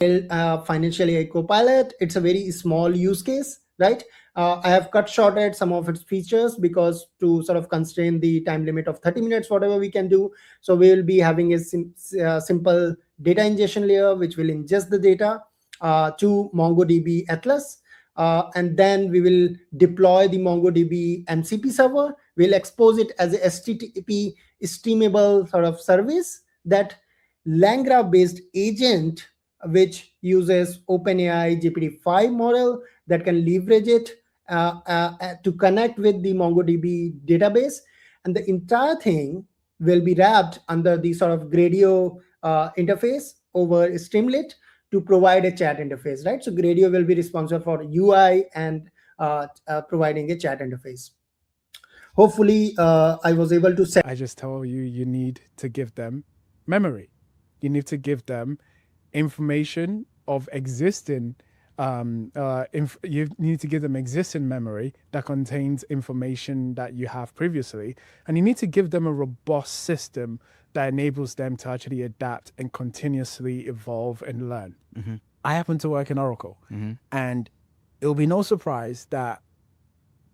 financial AI Copilot. It's a very small use case, right? I have cut shorted some of its features because to sort of constrain the time limit of 30 minutes, whatever we can do. So we will be having a simple data ingestion layer, which will ingest the data to MongoDB Atlas. And then we will deploy the MongoDB MCP server. We'll expose it as a HTTP streamable sort of service that LangGraph based agent, which uses OpenAI GPT-5 model that can leverage it to connect with the MongoDB database. And the entire thing will be wrapped under the sort of Gradio interface over Streamlit to provide a chat interface, right? So Gradio will be responsible for UI and providing a chat interface. Hopefully, I was able to say. I just tell you, you need to give them memory. You need to give them information of existing you need to give them existing memory that contains information that you have previously, and you need to give them a robust system that enables them to actually adapt and continuously evolve and learn. Mm-hmm. I happen to work in Oracle, and it'll be no surprise that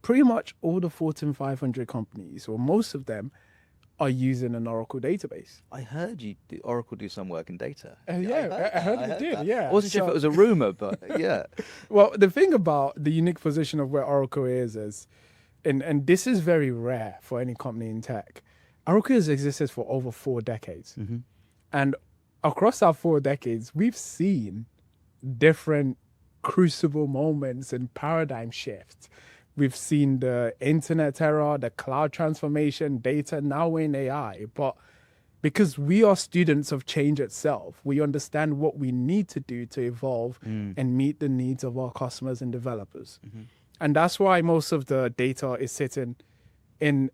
pretty much all the Fortune 500 companies, or most of them, are using an Oracle database. I heard Oracle do some work in data. I heard you did, yeah. I wasn't sure if it was a rumor, but yeah. Well, the thing about the unique position of where Oracle is, and this is very rare for any company in tech, Oracle has existed for over 4 decades. Mm-hmm. And across our 4 decades, we've seen different crucible moments and paradigm shifts. We've seen the internet era, the cloud transformation, data, now we're in AI. But because we are students of change itself, we understand what we need to do to evolve and meet the needs of our customers and developers. Mm-hmm. And that's why most of the data is sitting in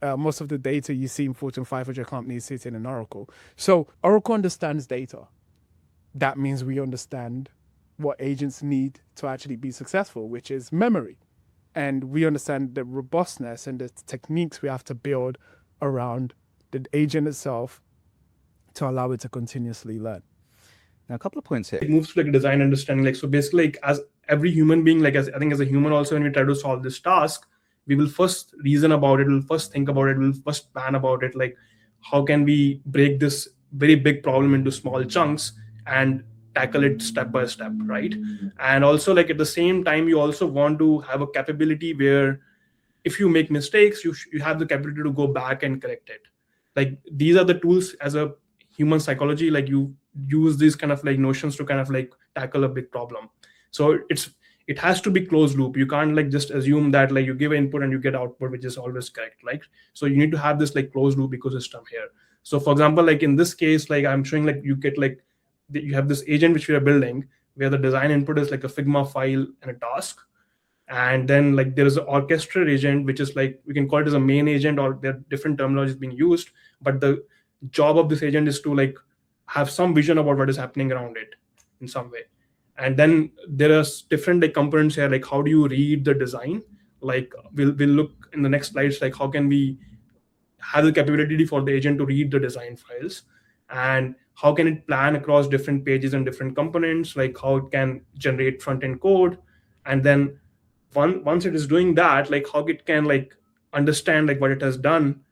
most of the data you see in Fortune 500 companies sitting in Oracle. So Oracle understands data. That means we understand what agents need to actually be successful, which is memory. And we understand the robustness and the techniques we have to build around the agent itself to allow it to continuously learn. Now, a couple of points here. It moves to like a design understanding. Like, so basically, like, as every human being, like as a human also, when we try to solve this task, we will first reason about it, we'll first think about it, we'll first plan about it. Like, how can we break this very big problem into small chunks and tackle it step by step, right? And also, like, at the same time, you also want to have a capability where if you make mistakes, you have the capability to go back and correct it. Like, these are the tools as a human psychology, like you use these kind of like notions to kind of like tackle a big problem. So it has to be closed loop. You can't like just assume that like you give input and you get output, which is always correct, like, so you need to have this like closed loop ecosystem here. So for example, like in this case, like I'm showing, like you get like you have this agent which we are building where the design input is like a Figma file and a task. And then like there is an orchestrator agent, which is like, we can call it as a main agent, or there are different terminologies being used. But the job of this agent is to like have some vision about what is happening around it in some way. And then there are different like components here, like how do you read the design? Like we'll look in the next slides, like how can we have the capability for the agent to read the design files, and how can it plan across different pages and different components, like how it can generate front-end code. And then once it is doing that, like how it can like understand like what it has done,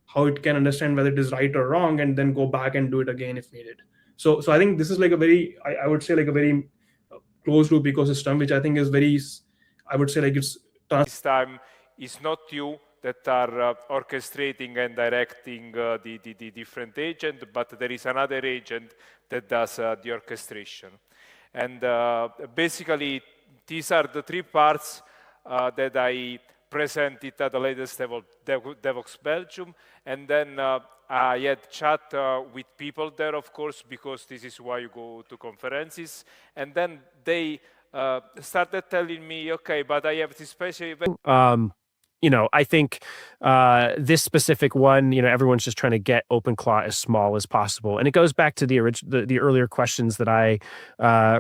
how it can understand whether it is right or wrong, and then go back and do it again if needed. So I think this is like a very, I would say like a very closed loop ecosystem, which I think is very, I would say like it's this time it's not you that are orchestrating and directing the different agent, but there is another agent that does the orchestration. And basically, these are the 3 parts that I presented at the latest Devoxx Belgium. And then I had chat with people there, of course, because this is why you go to conferences. And then they started telling me, okay, but I have this special event. You know, I think this specific one, you know, everyone's just trying to get OpenClaw as small as possible. And it goes back to the earlier questions that I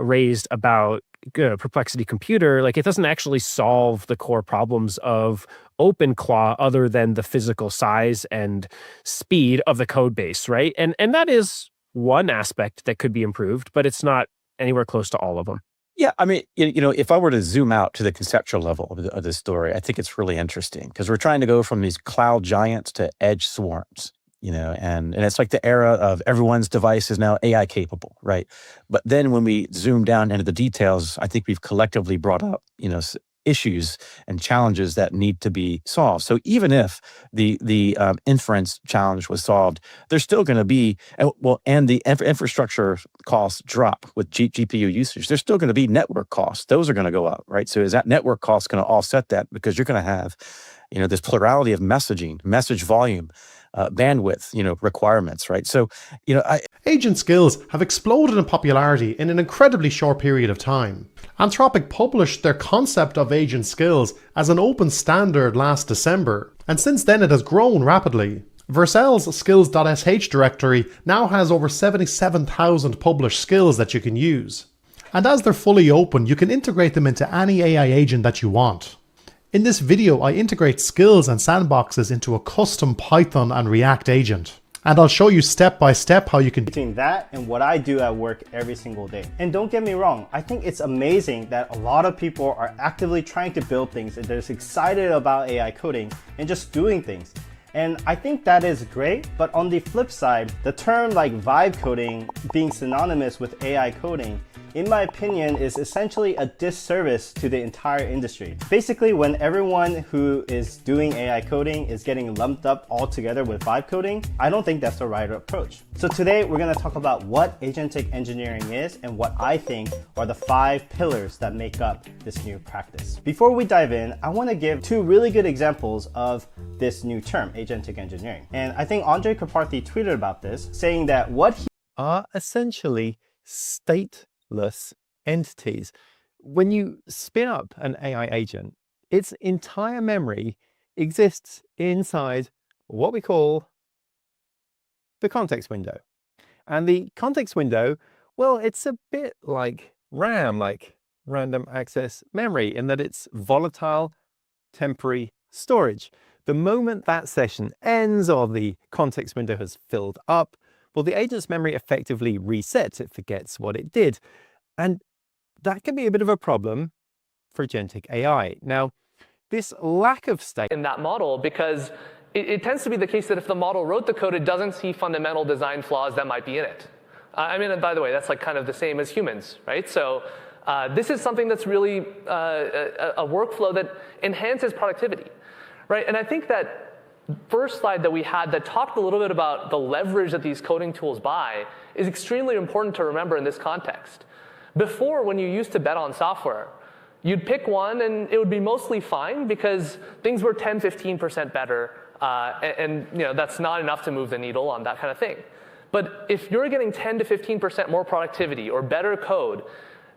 raised about Perplexity Computer. Like, it doesn't actually solve the core problems of OpenClaw other than the physical size and speed of the code base, right? And that is one aspect that could be improved, but it's not anywhere close to all of them? Yeah, I mean, if I were to zoom out to the conceptual level of this story, I think it's really interesting because we're trying to go from these cloud giants to edge swarms, and it's like the era of everyone's device is now AI capable, right? But then when we zoom down into the details, I think we've collectively brought up, issues and challenges that need to be solved. So even if the inference challenge was solved, there's still going to be and the infrastructure costs drop with GPU usage. There's still going to be network costs; those are going to go up, right? So is that network cost going to offset that because you're going to have, this plurality of messaging, message volume, bandwidth, requirements, right? So, Agent skills have exploded in popularity in an incredibly short period of time. Anthropic published their concept of agent skills as an open standard last December, and since then it has grown rapidly. Vercel's skills.sh directory now has over 77,000 published skills that you can use. And as they're fully open, you can integrate them into any AI agent that you want. In this video, I integrate skills and sandboxes into a custom Python and React agent. And I'll show you step by step how you can between that and what I do at work every single day. And don't get me wrong, I think it's amazing that a lot of people are actively trying to build things and they're just excited about AI coding and just doing things. And I think that is great, but on the flip side, the term like vibe coding being synonymous with AI coding, in my opinion, is essentially a disservice to the entire industry. Basically, when everyone who is doing AI coding is getting lumped up all together with vibe coding, I don't think that's the right approach. So today, we're gonna talk about what agentic engineering is and what I think are the 5 pillars that make up this new practice. Before we dive in, I wanna give 2 really good examples of this new term, agentic engineering. And I think Andre Karpathy tweeted about this, saying that what he are essentially stateless entities. When you spin up an AI agent, its entire memory exists inside what we call the context window. And the context window, well, it's a bit like RAM, like random access memory, in that it's volatile, temporary storage. The moment that session ends or the context window has filled up, well, the agent's memory effectively resets. It forgets what it did. And that can be a bit of a problem for agentic AI. Now, this lack of state in that model, because it tends to be the case that if the model wrote the code, it doesn't see fundamental design flaws that might be in it. I mean, and by the way, that's like kind of the same as humans, right? So this is something that's really a workflow that enhances productivity, right? And I think that first slide that we had that talked a little bit about the leverage that these coding tools buy is extremely important to remember in this context. Before, when you used to bet on software, you'd pick one and it would be mostly fine because things were 10, 15% better, and that's not enough to move the needle on that kind of thing. But if you're getting 10 to 15% more productivity or better code,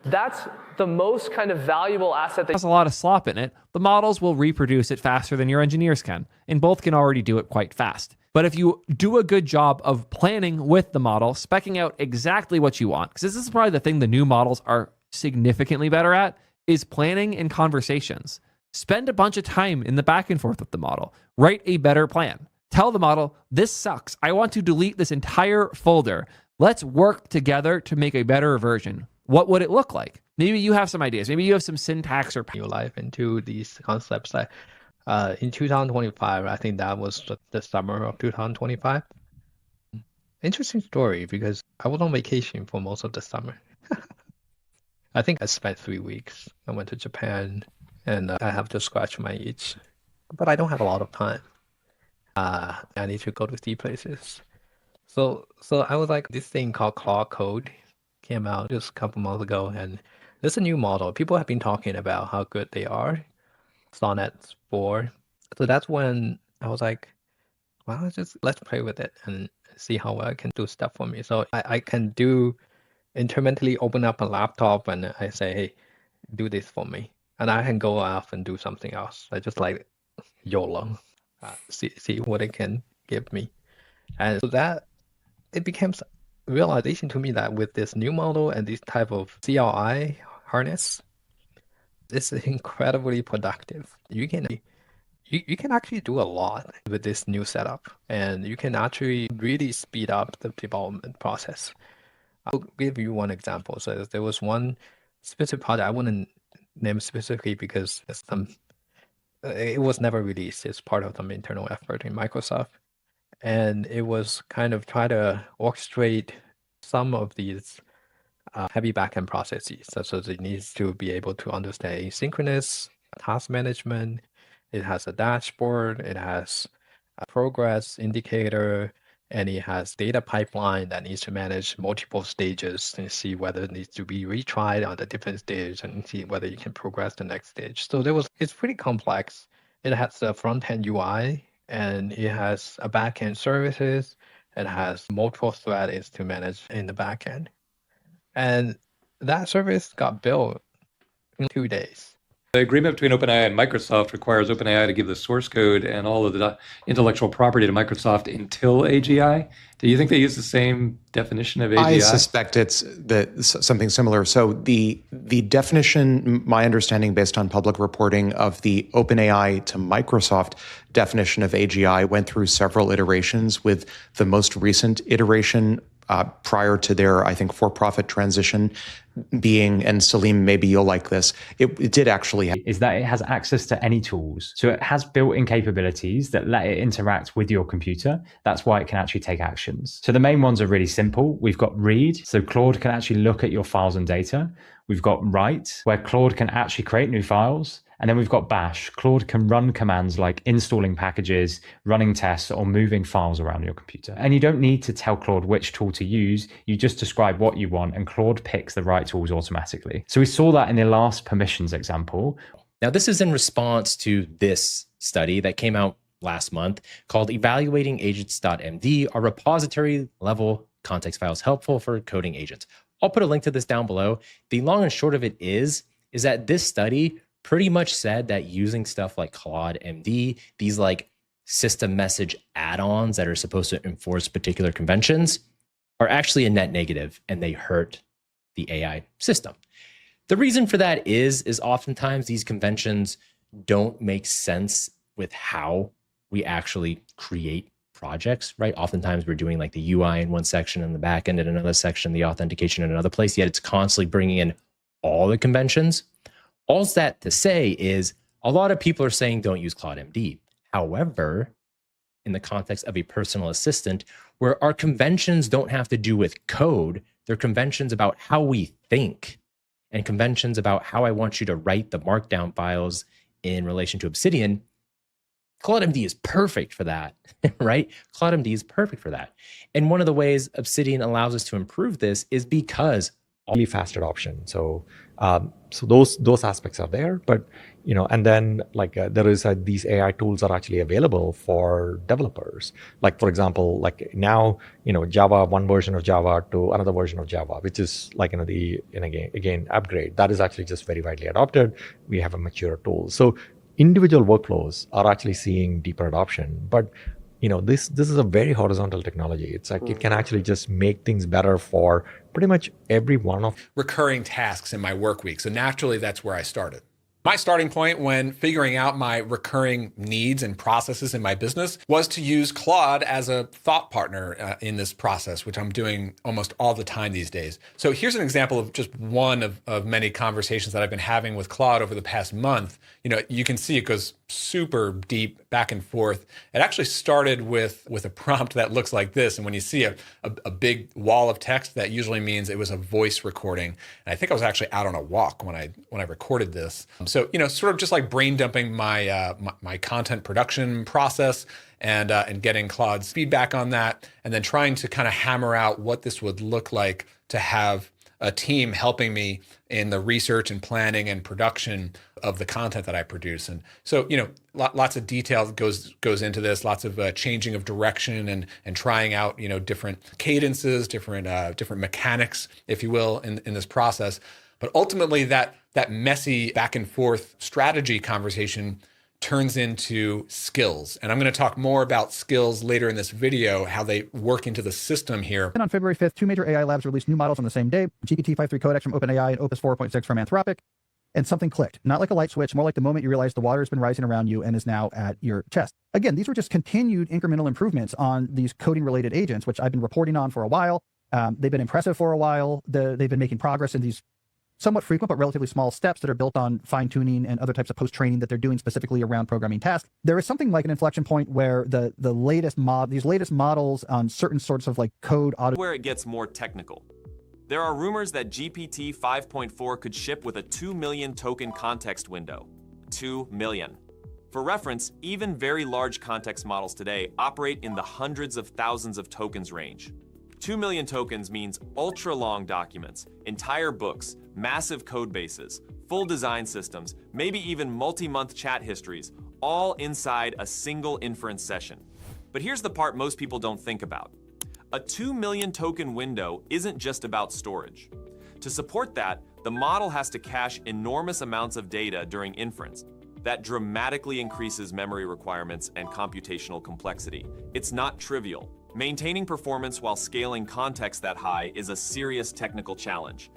that's the most kind of valuable asset. There's a lot of slop in it. The models will reproduce it faster than your engineers can, and both can already do it quite fast. But if you do a good job of planning with the model, speccing out exactly what you want, because this is probably the thing the new models are significantly better at, is planning and conversations. Spend a bunch of time in the back and forth with the model. Write a better plan. Tell the model, this sucks. I want to delete this entire folder. Let's work together to make a better version. What would it look like? Maybe you have some ideas. Maybe you have some syntax or new life into these concepts. Like in 2025, I think that was the summer of 2025. Interesting story because I was on vacation for most of the summer. I think I spent 3 weeks. I went to Japan and I have to scratch my itch, but I don't have a lot of time. I need to go to see places. So I was like, this thing called Claude Code came out just a couple months ago, and there's a new model. People have been talking about how good they are. Sonnet 4. So that's when I was like, well, let's play with it and see how well it can do stuff for me. So I can do intermittently open up a laptop and I say, hey, do this for me. And I can go off and do something else. I just like YOLO, see what it can give me. And so that it became realization to me that with this new model and this type of CLI harness, it's incredibly productive. You can actually do a lot with this new setup, and you can actually really speed up the development process. I'll give you one example. So there was one specific project I wouldn't name specifically because it was never released. It's part of some internal effort in Microsoft, and it was kind of try to orchestrate some of these heavy backend processes. So it needs to be able to understand asynchronous task management. It has a dashboard. It has a progress indicator, and it has data pipeline that needs to manage multiple stages and see whether it needs to be retried on the different stage and see whether you can progress the next stage. So it's pretty complex. It has a front-end UI and it has a back-end services. It has multiple threads to manage in the back-end. And that service got built in 2 days. The agreement between OpenAI and Microsoft requires OpenAI to give the source code and all of the intellectual property to Microsoft until AGI. Do you think they use the same definition of AGI? I suspect it's something similar. So the definition, my understanding based on public reporting of the OpenAI to Microsoft definition of AGI went through several iterations, with the most recent iteration prior to their, I think, for-profit transition being, and Salim, maybe you'll like this, it did actually have, is that it has access to any tools. So it has built-in capabilities that let it interact with your computer. That's why it can actually take actions. So the main ones are really simple. We've got read, so Claude can actually look at your files and data. We've got write, where Claude can actually create new files. And then we've got bash. Claude can run commands like installing packages, running tests, or moving files around your computer. And you don't need to tell Claude which tool to use. You just describe what you want and Claude picks the right tools automatically. So we saw that in the last permissions example. Now, this is in response to this study that came out last month called Evaluating Agents.md, are repository level context files helpful for coding agents. I'll put a link to this down below. The long and short of it is that this study pretty much said that using stuff like Claude MD, these like system message add-ons that are supposed to enforce particular conventions, are actually a net negative and they hurt the AI system. The reason for that is oftentimes these conventions don't make sense with how we actually create projects, right? Oftentimes we're doing like the UI in one section and the backend in another section, the authentication in another place, yet it's constantly bringing in all the conventions. All that to say is a lot of people are saying don't use Claude MD. However, in the context of a personal assistant, where our conventions don't have to do with code, they're conventions about how we think and conventions about how I want you to write the markdown files in relation to Obsidian, Claude MD is perfect for that, right? Claude MD is perfect for that. And one of the ways Obsidian allows us to improve this is because really fast adoption. So those aspects are there, but and then like there is these AI tools are actually available for developers. Like for example, like now Java, one version of Java to another version of Java, which is like again upgrade that is actually just very widely adopted. We have a mature tool, so individual workflows are actually seeing deeper adoption, but this is a very horizontal technology. It's like it can actually just make things better for pretty much every one of recurring tasks in my work week. So naturally, that's where I started. My starting point when figuring out my recurring needs and processes in my business was to use Claude as a thought partner in this process, which I'm doing almost all the time these days. So here's an example of just one of many conversations that I've been having with Claude over the past month. You can see it goes super deep back and forth. It actually started with a prompt that looks like this. And when you see a big wall of text, that usually means it was a voice recording. And I think I was actually out on a walk when I recorded this. So, sort of just like brain dumping my my content production process and getting Claude's feedback on that, and then trying to kind of hammer out what this would look like to have a team helping me in the research and planning and production of the content that I produce. And so, lots of detail goes into this, lots of changing of direction and trying out, different cadences, different mechanics, if you will, in this process. But ultimately that messy back and forth strategy conversation turns into skills. And I'm going to talk more about skills later in this video, how they work into the system here. And on February 5th, 2 major AI labs released new models on the same day, GPT-5.3 Codex from OpenAI and Opus 4.6 from Anthropic. And something clicked, not like a light switch, more like the moment you realize the water has been rising around you and is now at your chest. Again, these were just continued incremental improvements on these coding related agents, which I've been reporting on for a while. They've been impressive for a while. They've been making progress in these somewhat frequent but relatively small steps that are built on fine-tuning and other types of post-training that they're doing specifically around programming tasks. There is something like an inflection point where these latest models on certain sorts of like code audit. Where it gets more technical. There are rumors that GPT 5.4 could ship with a 2 million token context window. 2 million. For reference, even very large context models today operate in the hundreds of thousands of tokens range. 2 million tokens means ultra-long documents, entire books, massive code bases, full design systems, maybe even multi-month chat histories, all inside a single inference session. But here's the part most people don't think about. A 2 million token window isn't just about storage. To support that, the model has to cache enormous amounts of data during inference. That dramatically increases memory requirements and computational complexity. It's not trivial. Maintaining performance while scaling context that high is a serious technical challenge.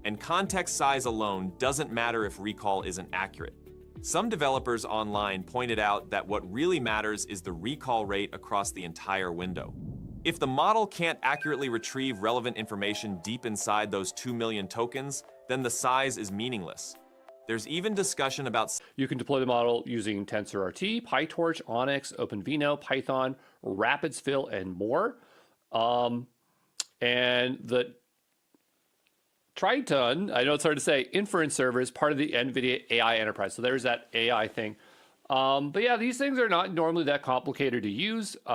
And context size alone doesn't matter if recall isn't accurate. Some developers online pointed out that what really matters is the recall rate across the entire window. If the model can't accurately retrieve relevant information deep inside those 2 million tokens, then the size is meaningless. There's even discussion about... You can deploy the model using TensorRT, PyTorch, Onyx, OpenVINO, Python, RapidSfill, and more. And the Triton, I know it's hard to say, inference server is part of the NVIDIA AI enterprise. So there's that AI thing. But yeah, these things are not normally that complicated to use. A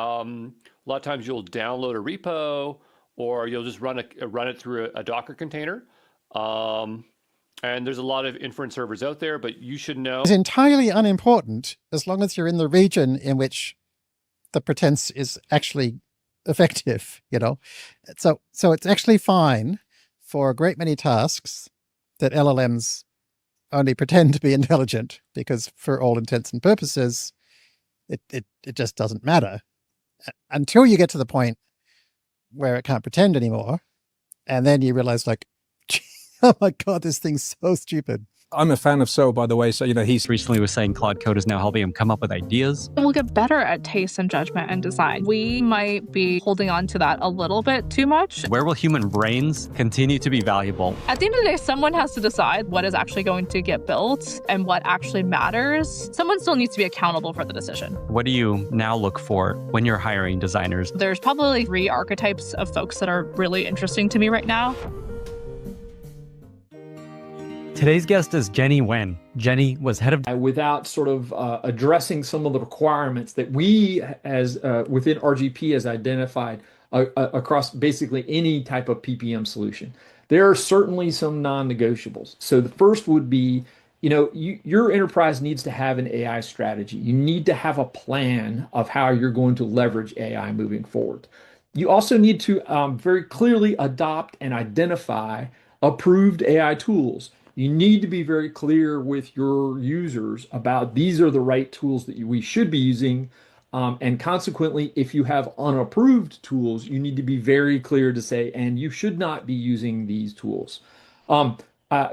lot of times you'll download a repo or you'll just run it through a Docker container. And there's a lot of inference servers out there, but you should know. It's entirely unimportant as long as you're in the region in which the pretense is actually effective, you know. So it's actually fine for a great many tasks that LLMs only pretend to be intelligent, because for all intents and purposes, it just doesn't matter until you get to the point where it can't pretend anymore. And then you realize, like, oh my God, this thing's so stupid. I'm a fan of So, by the way. So, he's recently was saying Claude Code is now helping him come up with ideas. We'll get better at taste and judgment and design. We might be holding on to that a little bit too much. Where will human brains continue to be valuable? At the end of the day, someone has to decide what is actually going to get built and what actually matters. Someone still needs to be accountable for the decision. What do you now look for when you're hiring designers? There's probably 3 archetypes of folks that are really interesting to me right now. Today's guest is Jenny Wen. Jenny was head of... Without sort of addressing some of the requirements that we as within RGP has identified across basically any type of PPM solution. There are certainly some non-negotiables. So the first would be, your enterprise needs to have an AI strategy. You need to have a plan of how you're going to leverage AI moving forward. You also need to very clearly adopt and identify approved AI tools. You need to be very clear with your users about these are the right tools that we should be using. And consequently, if you have unapproved tools, you need to be very clear to say, and you should not be using these tools.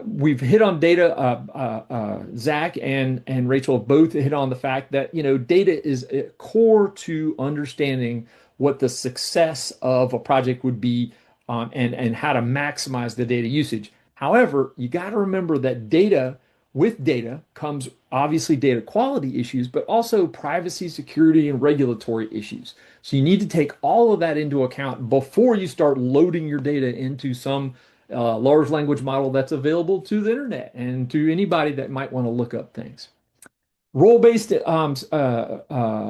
We've hit on data. Zach and Rachel have both hit on the fact that, data is core to understanding what the success of a project would be and how to maximize the data usage. However, you got to remember that with data comes obviously data quality issues, but also privacy, security, and regulatory issues. So you need to take all of that into account before you start loading your data into some large language model that's available to the internet and to anybody that might want to look up things. Role-based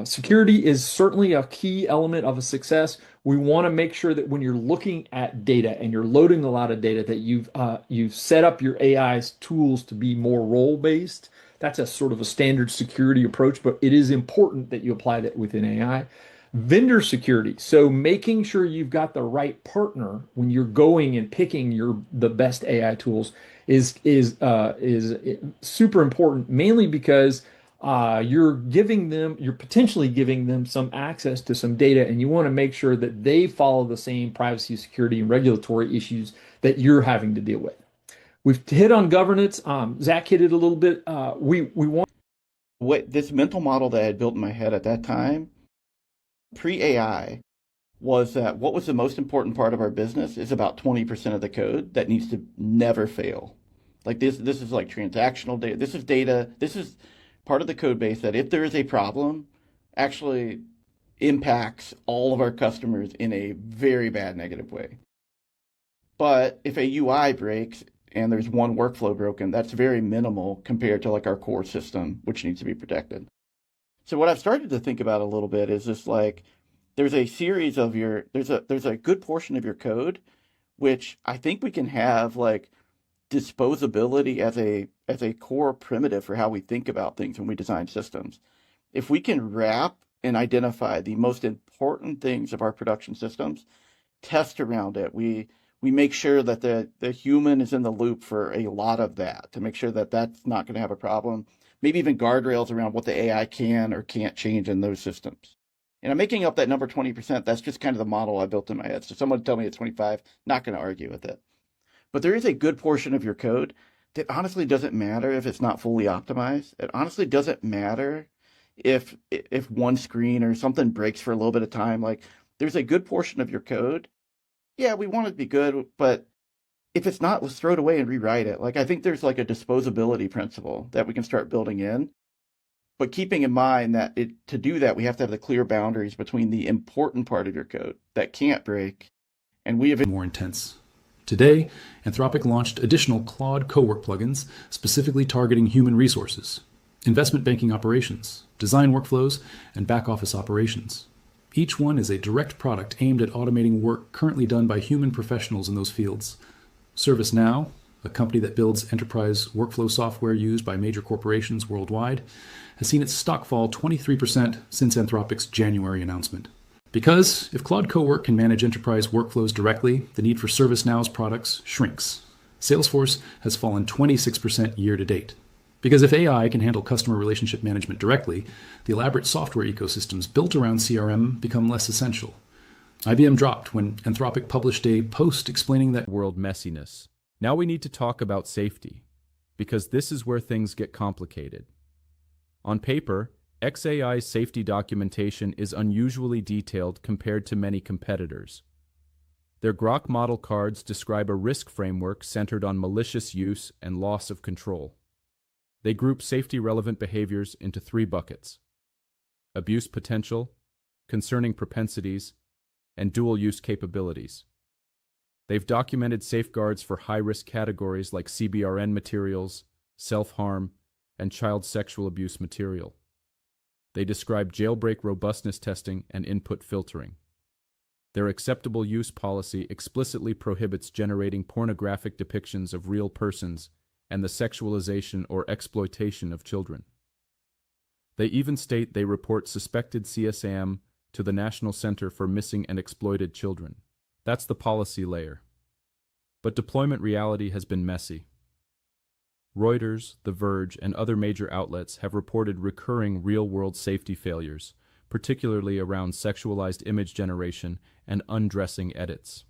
security is certainly a key element of a success. We want to make sure that when you're looking at data and you're loading a lot of data, that you've set up your AI's tools to be more role-based. That's a sort of a standard security approach, but it is important that you apply that within AI. Vendor security, so making sure you've got the right partner when you're going and picking the best AI tools is super important, mainly because you're potentially giving them some access to some data, and you want to make sure that they follow the same privacy, security, and regulatory issues that you're having to deal with. We've hit on governance. Zach hit it a little bit. We want this mental model that I had built in my head at that time, pre-AI, was that what was the most important part of our business is about 20% of the code that needs to never fail. Like this is like transactional data. This is data. This is part of the code base that if there is a problem, actually impacts all of our customers in a very bad negative way. But if a UI breaks and there's one workflow broken, that's very minimal compared to like our core system, which needs to be protected. So what I've started to think about a little bit is just like there's a series of there's a good portion of your code which I think we can have like disposability as a core primitive for how we think about things when we design systems. If we can wrap and identify the most important things of our production systems, test around it, we make sure that the human is in the loop for a lot of that to make sure that that's not going to have a problem. Maybe even guardrails around what the AI can or can't change in those systems. And I'm making up that number 20%. That's just kind of the model I built in my head. So someone tell me it's 25, not going to argue with it. But there is a good portion of your code that honestly doesn't matter if it's not fully optimized. It honestly doesn't matter if one screen or something breaks for a little bit of time. Like there's a good portion of your code. Yeah, we want it to be good, but if it's not, let's throw it away and rewrite it. Like I think there's like a disposability principle that we can start building in. But keeping in mind that to do that, we have to have the clear boundaries between the important part of your code that can't break, and we have more intense. Today, Anthropic launched additional Claude Cowork plugins specifically targeting human resources, investment banking operations, design workflows, and back office operations. Each one is a direct product aimed at automating work currently done by human professionals in those fields. ServiceNow, a company that builds enterprise workflow software used by major corporations worldwide, has seen its stock fall 23% since Anthropic's January announcement. Because if Claude Cowork can manage enterprise workflows directly, the need for ServiceNow's products shrinks. Salesforce has fallen 26% year to date. Because if AI can handle customer relationship management directly, the elaborate software ecosystems built around CRM become less essential. IBM dropped when Anthropic published a post explaining that world messiness. Now we need to talk about safety, because this is where things get complicated. On paper, xAI's safety documentation is unusually detailed compared to many competitors. Their Grok model cards describe a risk framework centered on malicious use and loss of control. They group safety-relevant behaviors into 3 buckets: abuse potential, concerning propensities, and dual-use capabilities. They've documented safeguards for high-risk categories like CBRN materials, self-harm, and child sexual abuse material. They describe jailbreak robustness testing and input filtering. Their acceptable use policy explicitly prohibits generating pornographic depictions of real persons and the sexualization or exploitation of children. They even state they report suspected CSAM to the National Center for Missing and Exploited Children. That's the policy layer. But deployment reality has been messy. Reuters, The Verge, and other major outlets have reported recurring real-world safety failures, particularly around sexualized image generation and undressing edits.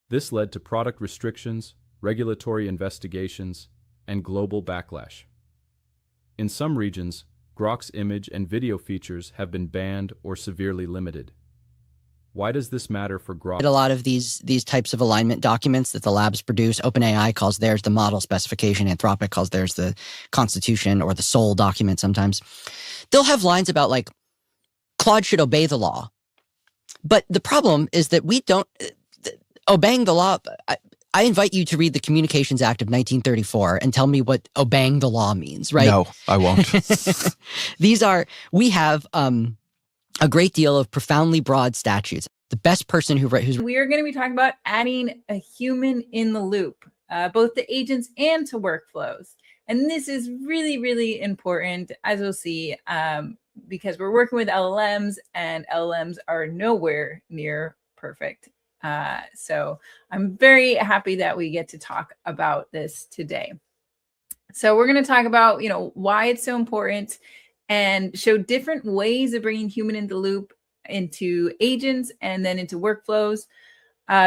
This led to product restrictions, regulatory investigations, and global backlash. In some regions, Grok's image and video features have been banned or severely limited. Why does this matter for Grok? A lot of these types of alignment documents that the labs produce, OpenAI calls theirs the model specification, Anthropic calls theirs the constitution or the soul document sometimes. They'll have lines about like, Claude should obey the law. But the problem is that we don't, obeying the law, I invite you to read the Communications Act of 1934 and tell me what obeying the law means, right? No, I won't. We have a great deal of profoundly broad statutes. The best person we are going to be talking about adding a human in the loop, both to agents and to workflows. And this is really, really important, as we'll see, because we're working with LLMs, and LLMs are nowhere near perfect. So I'm very happy that we get to talk about this today. So we're going to talk about, why it's so important and show different ways of bringing human in the loop into agents and then into workflows.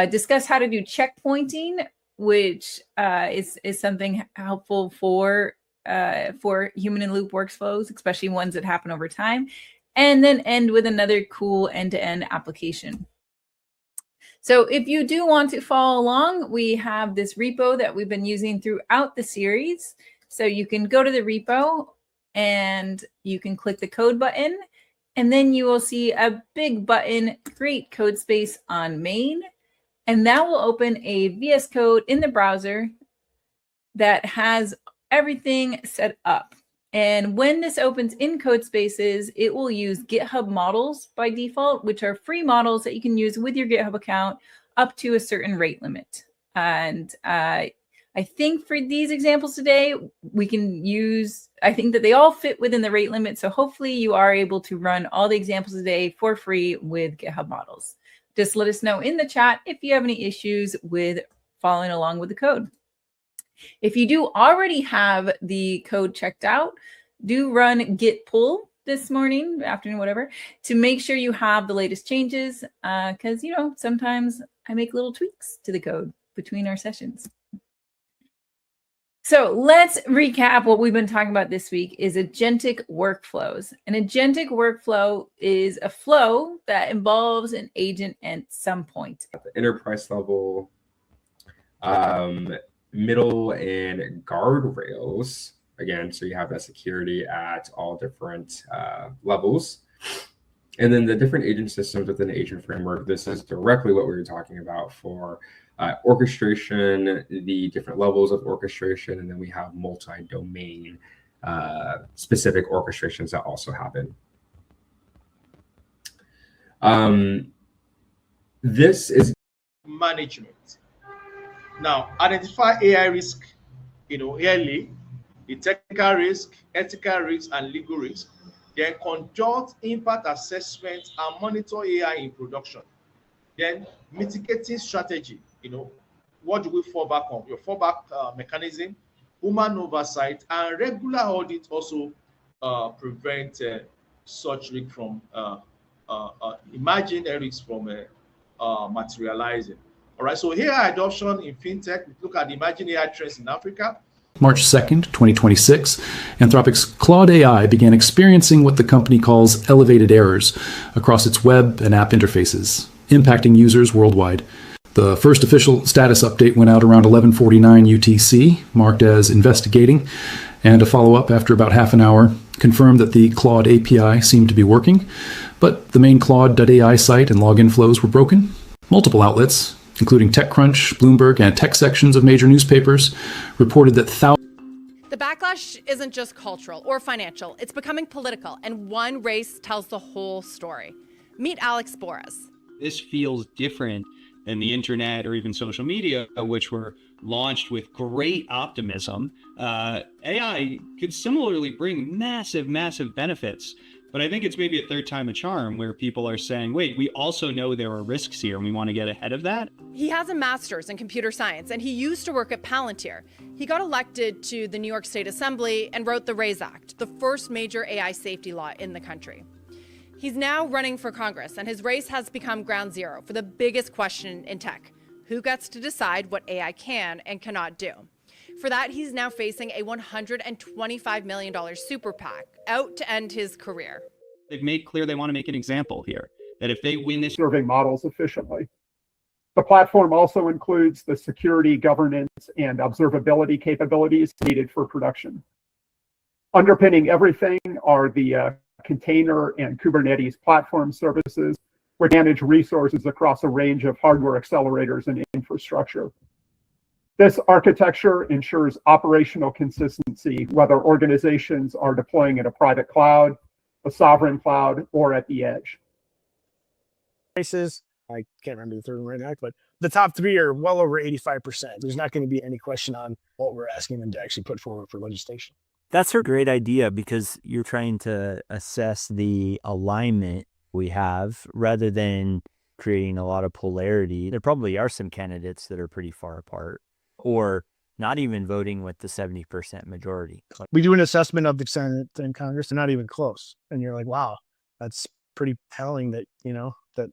Discuss how to do checkpointing, which is something helpful for human in loop workflows, especially ones that happen over time. And then end with another cool end-to-end application. So if you do want to follow along, we have this repo that we've been using throughout the series. So you can go to the repo and you can click the code button, and then you will see a big button, create code space on main. And that will open a VS Code in the browser that has everything set up. And when this opens in Codespaces, it will use GitHub models by default, which are free models that you can use with your GitHub account up to a certain rate limit. And I think for these examples today, we can use, I think that they all fit within the rate limit. So hopefully you are able to run all the examples today for free with GitHub models. Just let us know in the chat if you have any issues with following along with the code. If you do already have the code checked out, do run git pull this morning, afternoon, whatever, to make sure you have the latest changes, because, you know, sometimes I make little tweaks to the code between our sessions. So let's recap what we've been talking about this week is agentic workflows. An agentic workflow is a flow that involves an agent at some point. At the enterprise level, middle and guardrails, again, so you have that security at all different levels. And then the different agent systems within the agent framework, this is directly what we were talking about for orchestration, the different levels of orchestration, and then we have multi-domain specific orchestrations that also happen. This is management. Now, identify AI risk, early, the technical risk, ethical risk, and legal risk. Then conduct impact assessment and monitor AI in production. Then mitigating strategy. What do we fall back on? Your fallback mechanism, human oversight, and regular audit also prevent such risk from imaginary risks from materializing. All right, so AI adoption in fintech, we look at the emerging AI trends in Africa. March 2nd, 2026, Anthropic's Claude AI began experiencing what the company calls elevated errors across its web and app interfaces, impacting users worldwide. The first official status update went out around 11:49 UTC, marked as investigating, and a follow-up after about half an hour confirmed that the Claude API seemed to be working, but the main Claude.ai site and login flows were broken. Multiple outlets, including TechCrunch, Bloomberg, and tech sections of major newspapers, reported that thousands. The backlash isn't just cultural or financial, it's becoming political, and one race tells the whole story. Meet Alex Boras. This feels different than the internet or even social media, which were launched with great optimism. AI could similarly bring massive, massive benefits. But I think it's maybe a third time a charm where people are saying, wait, we also know there are risks here and we want to get ahead of that. He has a master's in computer science and he used to work at Palantir. He got elected to the New York State Assembly and wrote the RAISE Act, the first major AI safety law in the country. He's now running for Congress and his race has become ground zero for the biggest question in tech. Who gets to decide what AI can and cannot do? For that, he's now facing a $125 million super PAC out to end his career. They've made clear they want to make an example here, that if they win this... Serving models efficiently. The platform also includes the security, governance, and observability capabilities needed for production. Underpinning everything are the container and Kubernetes platform services, which manage resources across a range of hardware accelerators and infrastructure. This architecture ensures operational consistency, whether organizations are deploying in a private cloud, a sovereign cloud, or at the edge. Prices, I can't remember the third one right now, but the top three are well over 85%. There's not going to be any question on what we're asking them to actually put forward for legislation. That's a great idea because you're trying to assess the alignment we have rather than creating a lot of polarity. There probably are some candidates that are pretty far apart, or not even voting with the 70% majority. We do an assessment of the Senate and Congress, they're not even close. And you're like, wow, that's pretty telling that, that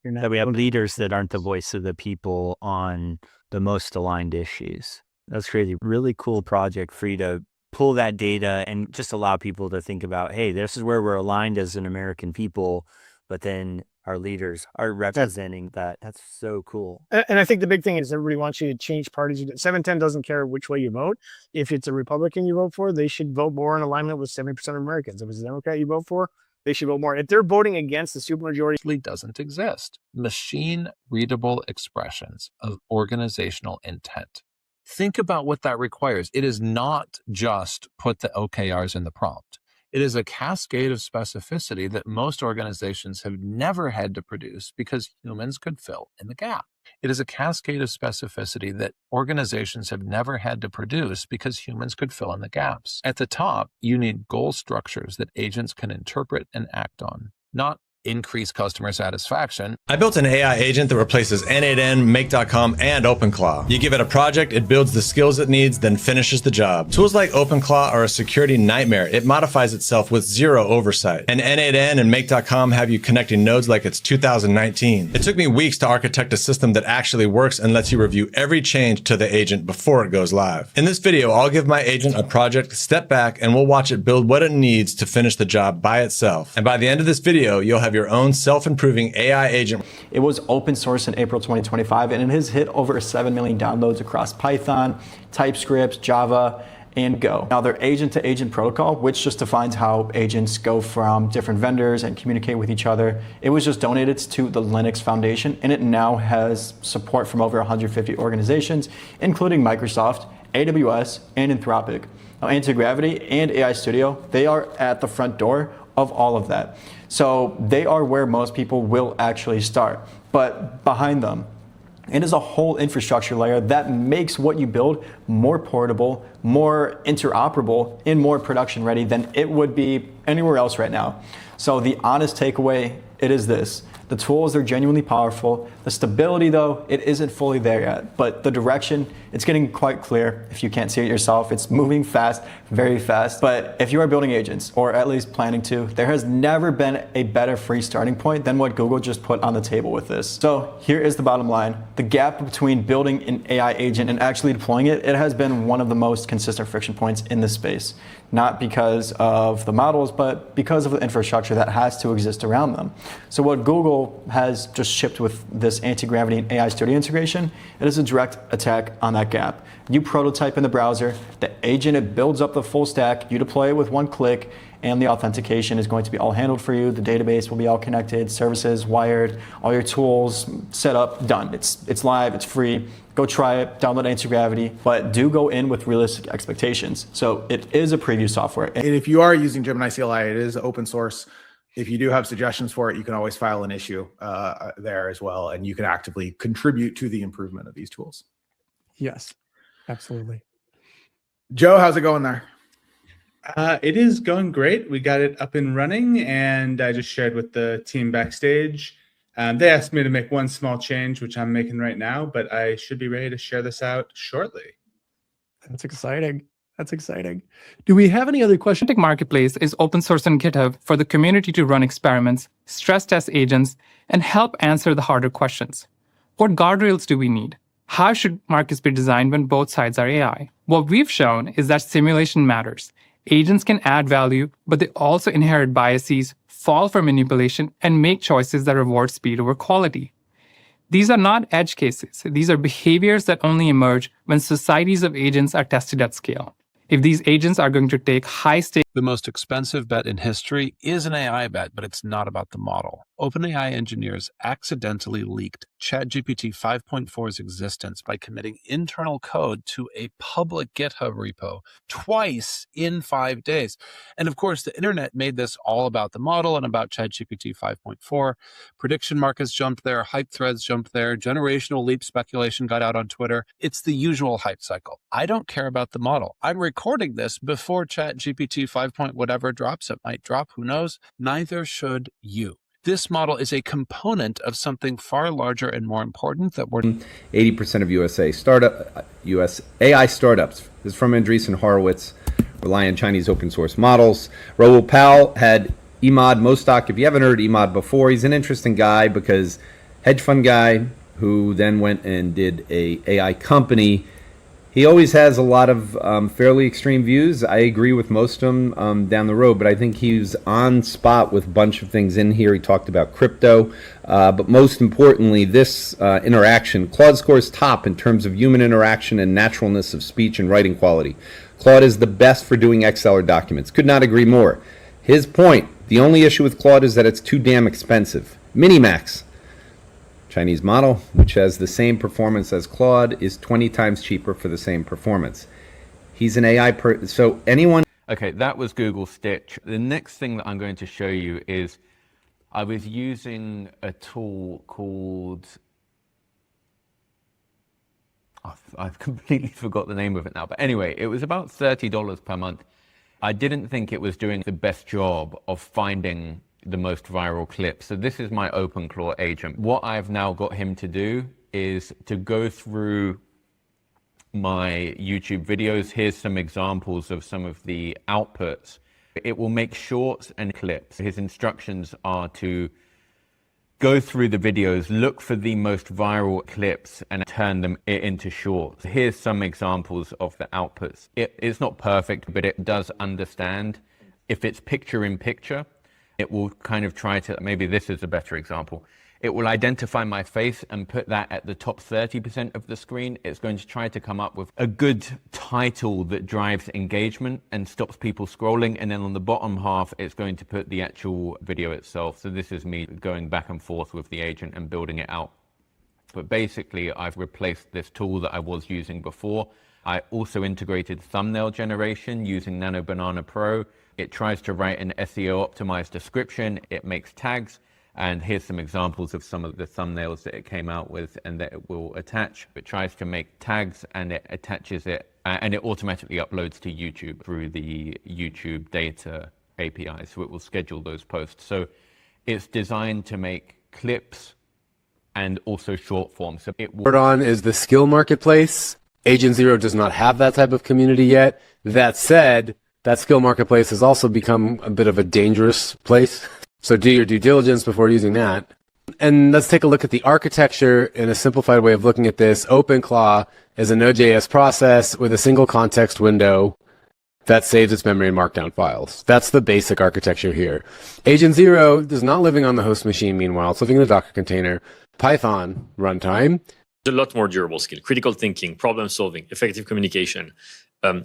you're not. That we have leaders that aren't the voice of the people on the most aligned issues. That's crazy. Really cool project for you to pull that data and just allow people to think about, hey, this is where we're aligned as an American people, but then our leaders are representing that. That's so cool. And I think the big thing is everybody wants you to change parties. 710 doesn't care which way you vote. If it's a Republican you vote for, they should vote more in alignment with 70% of Americans. If it's a Democrat you vote for, they should vote more. If they're voting against the supermajority, doesn't exist. Machine readable expressions of organizational intent. Think about what that requires. It is not just put the OKRs in the prompt. It is a cascade of specificity that most organizations have never had to produce because humans could fill in the gap. It is a cascade of specificity that organizations have never had to produce because humans could fill in the gaps. At the top, you need goal structures that agents can interpret and act on, not increase customer satisfaction. I built an AI agent that replaces N8N, Make.com, and OpenClaw. You give it a project, it builds the skills it needs, then finishes the job. Tools like OpenClaw are a security nightmare. It modifies itself with zero oversight. And N8N and Make.com have you connecting nodes like it's 2019. It took me weeks to architect a system that actually works and lets you review every change to the agent before it goes live. In this video, I'll give my agent a project, step back, and we'll watch it build what it needs to finish the job by itself. And by the end of this video, you'll have your own self-improving AI agent. It was open source in April 2025, and it has hit over 7 million downloads across Python, TypeScript, Java, and Go. Now, their agent-to-agent protocol, which just defines how agents go from different vendors and communicate with each other, it was just donated to the Linux Foundation, and it now has support from over 150 organizations, including Microsoft, AWS, and Anthropic. Now, Antigravity and AI Studio, they are at the front door of all of that. So they are where most people will actually start. But behind them, it is a whole infrastructure layer that makes what you build more portable, more interoperable, and more production ready than it would be anywhere else right now. So the honest takeaway, it is this. The tools are genuinely powerful. The stability, though, it isn't fully there yet. But the direction, it's getting quite clear. If you can't see it yourself, it's moving fast, very fast. But if you are building agents, or at least planning to, there has never been a better free starting point than what Google just put on the table with this. So here is the bottom line. The gap between building an AI agent and actually deploying it, it has been one of the most consistent friction points in this space. Not because of the models, but because of the infrastructure that has to exist around them. So what Google has just shipped with this anti-gravity and AI Studio integration, it is a direct attack on that gap. You prototype in the browser, the agent, it builds up the full stack, you deploy it with one click, and the authentication is going to be all handled for you. The database will be all connected, services wired, all your tools set up, done. It's live, it's free. Go try it, download Antigravity, but do go in with realistic expectations. So it is a preview software. And if you are using Gemini CLI, it is open source. If you do have suggestions for it, you can always file an issue there as well, and you can actively contribute to the improvement of these tools. Yes, absolutely. Joe, how's it going there? It is going great. We got it up and running, and I just shared with the team backstage. They asked me to make one small change, which I'm making right now, but I should be ready to share this out shortly. That's exciting. That's exciting. Do we have any other questions? Agentic Marketplace is open source on GitHub for the community to run experiments, stress test agents, and help answer the harder questions. What guardrails do we need? How should markets be designed when both sides are AI? What we've shown is that simulation matters. Agents can add value, but they also inherit biases, fall for manipulation, and make choices that reward speed over quality. These are not edge cases. These are behaviors that only emerge when societies of agents are tested at scale. If these agents are going to take high stakes, The most expensive bet in history is an AI bet, but it's not about the model. OpenAI engineers accidentally leaked ChatGPT 5.4's existence by committing internal code to a public GitHub repo twice in 5 days. And of course, the internet made this all about the model and about ChatGPT 5.4. Prediction markets jumped there, hype threads jumped there, generational leap speculation got out on Twitter. It's the usual hype cycle. I don't care about the model. I'm recording this before ChatGPT 5. Whatever drops, it might drop, who knows? Neither should you. This model is a component of something far larger and more important that we're 80% of US AI startups. This is from Andreessen Horowitz, rely on Chinese open source models. Raoul Pal had Emad Mostak. If you haven't heard Emad before, he's an interesting guy because hedge fund guy who then went and did a AI company. He always has a lot of fairly extreme views. I agree with most of them down the road, but I think he's on spot with a bunch of things in here. He talked about crypto, but most importantly, this interaction. Claude scores top in terms of human interaction and naturalness of speech and writing quality. Claude is the best for doing Excel or documents. Could not agree more. His point, the only issue with Claude is that it's too damn expensive. Minimax, Chinese model, which has the same performance as Claude, is 20 times cheaper for the same performance. He's an AI so anyone... Okay, that was Google Stitch. The next thing that I'm going to show you is I was using a tool called... I've completely forgot the name of it now. But anyway, it was about $30 per month. I didn't think it was doing the best job of finding the most viral clips. So this is my OpenClaw agent. What I've now got him to do is to go through my YouTube videos. Here's some examples of some of the outputs. It will make shorts and clips. His instructions are to go through the videos, look for the most viral clips and turn them into shorts. Here's some examples of the outputs. It's not perfect, but it does understand. If it's picture in picture, it will kind of try to, maybe this is a better example. It will identify my face and put that at the top 30% of the screen. It's going to try to come up with a good title that drives engagement and stops people scrolling. And then on the bottom half, it's going to put the actual video itself. So this is me going back and forth with the agent and building it out. But basically, I've replaced this tool that I was using before. I also integrated thumbnail generation using Nano Banana Pro. It tries to write an SEO optimized description. It makes tags. And here's some examples of some of the thumbnails that it came out with and that it will attach. It tries to make tags and it attaches it and it automatically uploads to YouTube through the YouTube data API. So it will schedule those posts. So it's designed to make clips and also short form. So it will... on is the skill marketplace. Agent Zero does not have that type of community yet. That said, that skill marketplace has also become a bit of a dangerous place. So do your due diligence before using that. And let's take a look at the architecture in a simplified way of looking at this. OpenClaw is a Node.js process with a single context window that saves its memory and markdown files. That's the basic architecture here. Agent Zero is not living on the host machine, meanwhile. It's living in a Docker container. Python runtime. A lot more durable skill, critical thinking, problem solving, effective communication.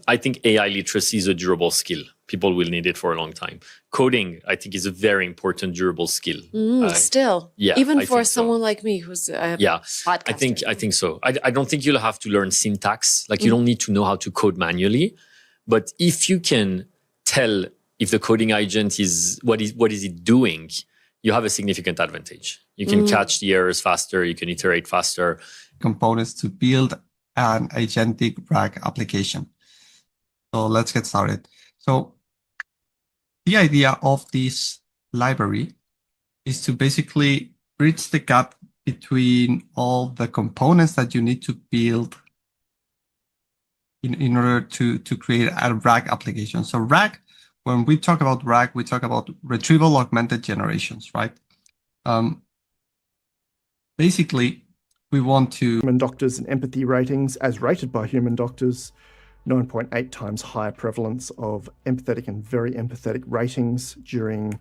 I think AI literacy is a durable skill. People will need it for a long time. Coding, I think, is a very important durable skill. Still, yeah, even I for think so. someone like me who's podcaster. I think so. I don't think you'll have to learn syntax. Like you don't need to know how to code manually, but if you can tell if the coding agent is what is it doing, you have a significant advantage. You can catch the errors faster. You can iterate faster. Components to build an agentic RAG application. So let's get started. So the idea of this library is to basically bridge the gap between all the components that you need to build in order to create a RAG application. So RAG, when we talk about RAG, we talk about retrieval augmented generations, right? Basically, we want to... Human doctors and empathy ratings as rated by human doctors, 9.8 times higher prevalence of empathetic and very empathetic ratings during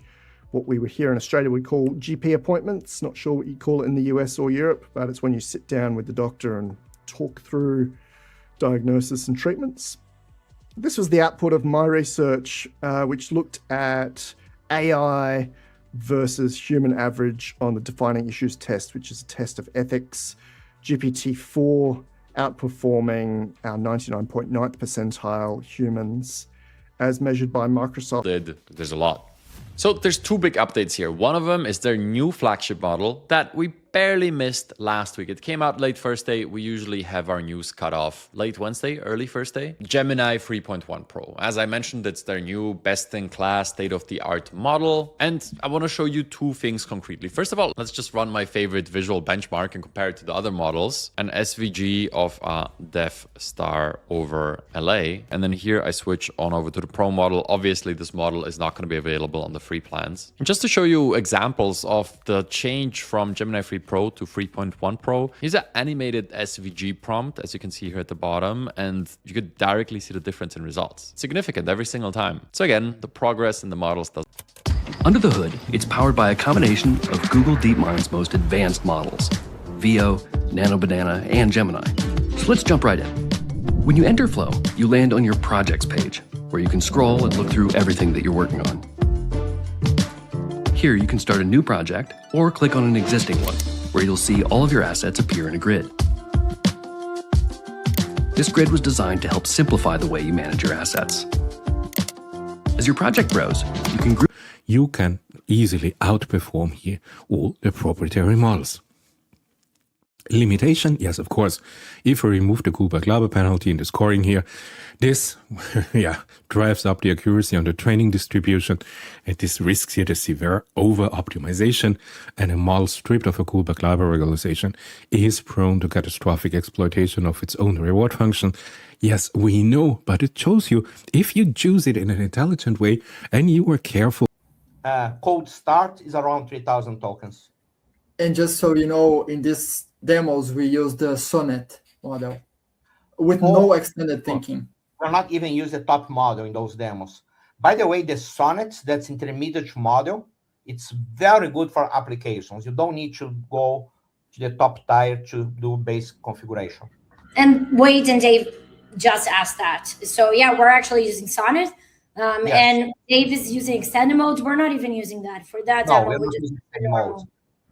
what we would here in Australia we call GP appointments. Not sure what you call it in the US or Europe, but it's when you sit down with the doctor and talk through diagnosis and treatments. This was the output of my research, which looked at AI versus human average on the defining issues test, which is a test of ethics. GPT-4 outperforming our 99.9th percentile humans as measured by Microsoft. There's a lot. So there's two big updates here. One of them is their new flagship model that we barely missed last week. It came out late Thursday. We usually have our news cut off late Wednesday, early Thursday. Gemini 3.1 Pro. As I mentioned, it's their new best-in-class, state-of-the-art model. And I want to show you two things concretely. First of all, let's just run my favorite visual benchmark and compare it to the other models. An SVG of a Death Star over LA. And then here I switch on over to the Pro model. Obviously, this model is not going to be available on the free plans. And just to show you examples of the change from Gemini 3 Pro to 3.1 Pro, here's an animated SVG prompt, as you can see here at the bottom, and you could directly see the difference in results. It's significant every single time. So again, the progress in the models does. Under the hood, it's powered by a combination of Google DeepMind's most advanced models, VO, Nano Banana, and Gemini. So let's jump right in. When you enter Flow, you land on your projects page, where you can scroll and look through everything that you're working on. Here you can start a new project or click on an existing one, where you'll see all of your assets appear in a grid. This grid was designed to help simplify the way you manage your assets. As your project grows, you can group. You can easily outperform here all the proprietary models. Limitation, yes, of course. If we remove the Cooper-Glauber penalty in the scoring here, this, drives up the accuracy on the training distribution, and this risks here the severe over-optimization, and a model stripped of a Cooper-Glauber regularization is prone to catastrophic exploitation of its own reward function. Yes, we know, but it shows you if you choose it in an intelligent way and you are careful. Code start is around 3,000 tokens. And just so you know, in these demos, we use the Sonnet model with no extended thinking. We're not even use the top model in those demos. By the way, the Sonnet, that's intermediate model, it's very good for applications. You don't need to go to the top tier to do basic configuration. And Wade and Dave just asked that. So yeah, we're actually using Sonnet. Yes. And Dave is using extended modes. We're not even using that for that No, demo. we're We're not just using extended modes.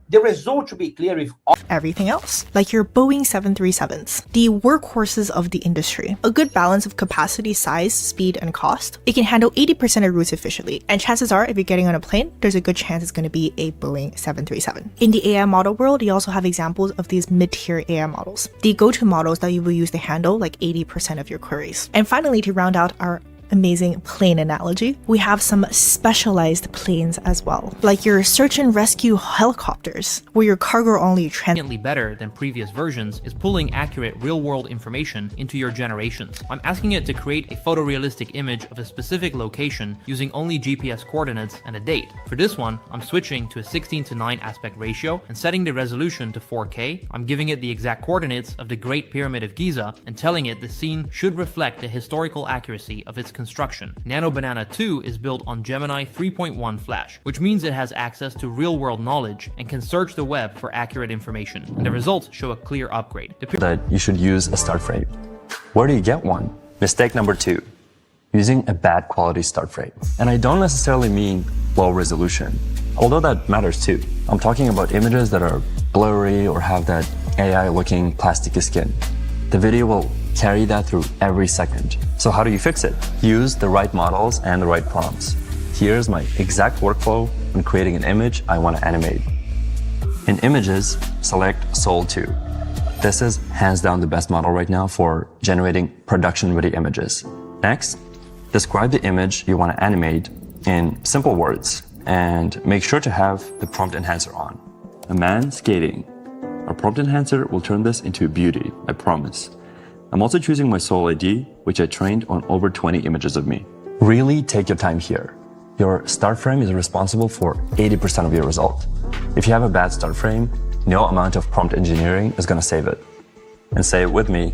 The result, to be clear, if everything else, like your Boeing 737s, the workhorses of the industry. A good balance of capacity, size, speed, and cost. It can handle 80% of routes efficiently, and chances are, if you're getting on a plane, there's a good chance it's going to be a Boeing 737. In the AI model world, you also have examples of these mid-tier AI models, the go-to models that you will use to handle like 80% of your queries. And finally, to round out our amazing plane analogy, we have some specialized planes as well, like your search and rescue helicopters, where your cargo only better than previous versions is pulling accurate real-world information into your generations. I'm asking it to create a photorealistic image of a specific location using only GPS coordinates and a date. For this one, I'm switching to a 16:9 aspect ratio and setting the resolution to 4K. I'm giving it the exact coordinates of the Great Pyramid of Giza and telling it the scene should reflect the historical accuracy of its construction. Nano Banana 2 is built on Gemini 3.1 Flash, which means it has access to real-world knowledge and can search the web for accurate information. And the results show a clear upgrade. That you should use a start frame. Where do you get one? Mistake number 2, using a bad quality start frame. And I don't necessarily mean low resolution, although that matters too. I'm talking about images that are blurry or have that AI looking plasticky skin. The video will carry that through every second. So how do you fix it? Use the right models and the right prompts. Here's my exact workflow when creating an image I want to animate. In images, select Sol 2. This is hands down the best model right now for generating production-ready images. Next, describe the image you want to animate in simple words and make sure to have the prompt enhancer on. A man skating. Our prompt enhancer will turn this into a beauty, I promise. I'm also choosing my Sol ID, which I trained on over 20 images of me. Really take your time here. Your start frame is responsible for 80% of your result. If you have a bad start frame, no amount of prompt engineering is going to save it. And say it with me,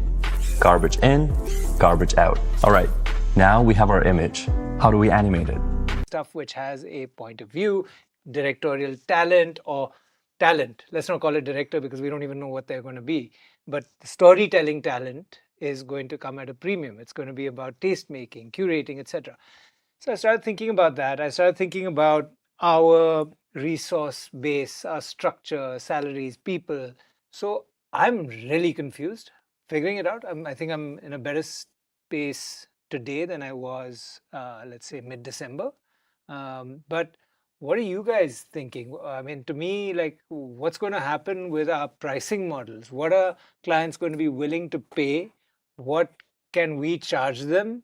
garbage in, garbage out. All right, now we have our image. How do we animate it? Stuff which has a point of view, directorial talent or talent. Let's not call it director because we don't even know what they're going to be. But the storytelling talent is going to come at a premium. It's going to be about taste making, curating, etc. So I started thinking about that. I started thinking about our resource base, our structure, salaries, people. So I'm really confused figuring it out. I think I'm in a better space today than I was, let's say, mid-December. But what are you guys thinking? I mean, to me, like, what's going to happen with our pricing models? What are clients going to be willing to pay? What can we charge them?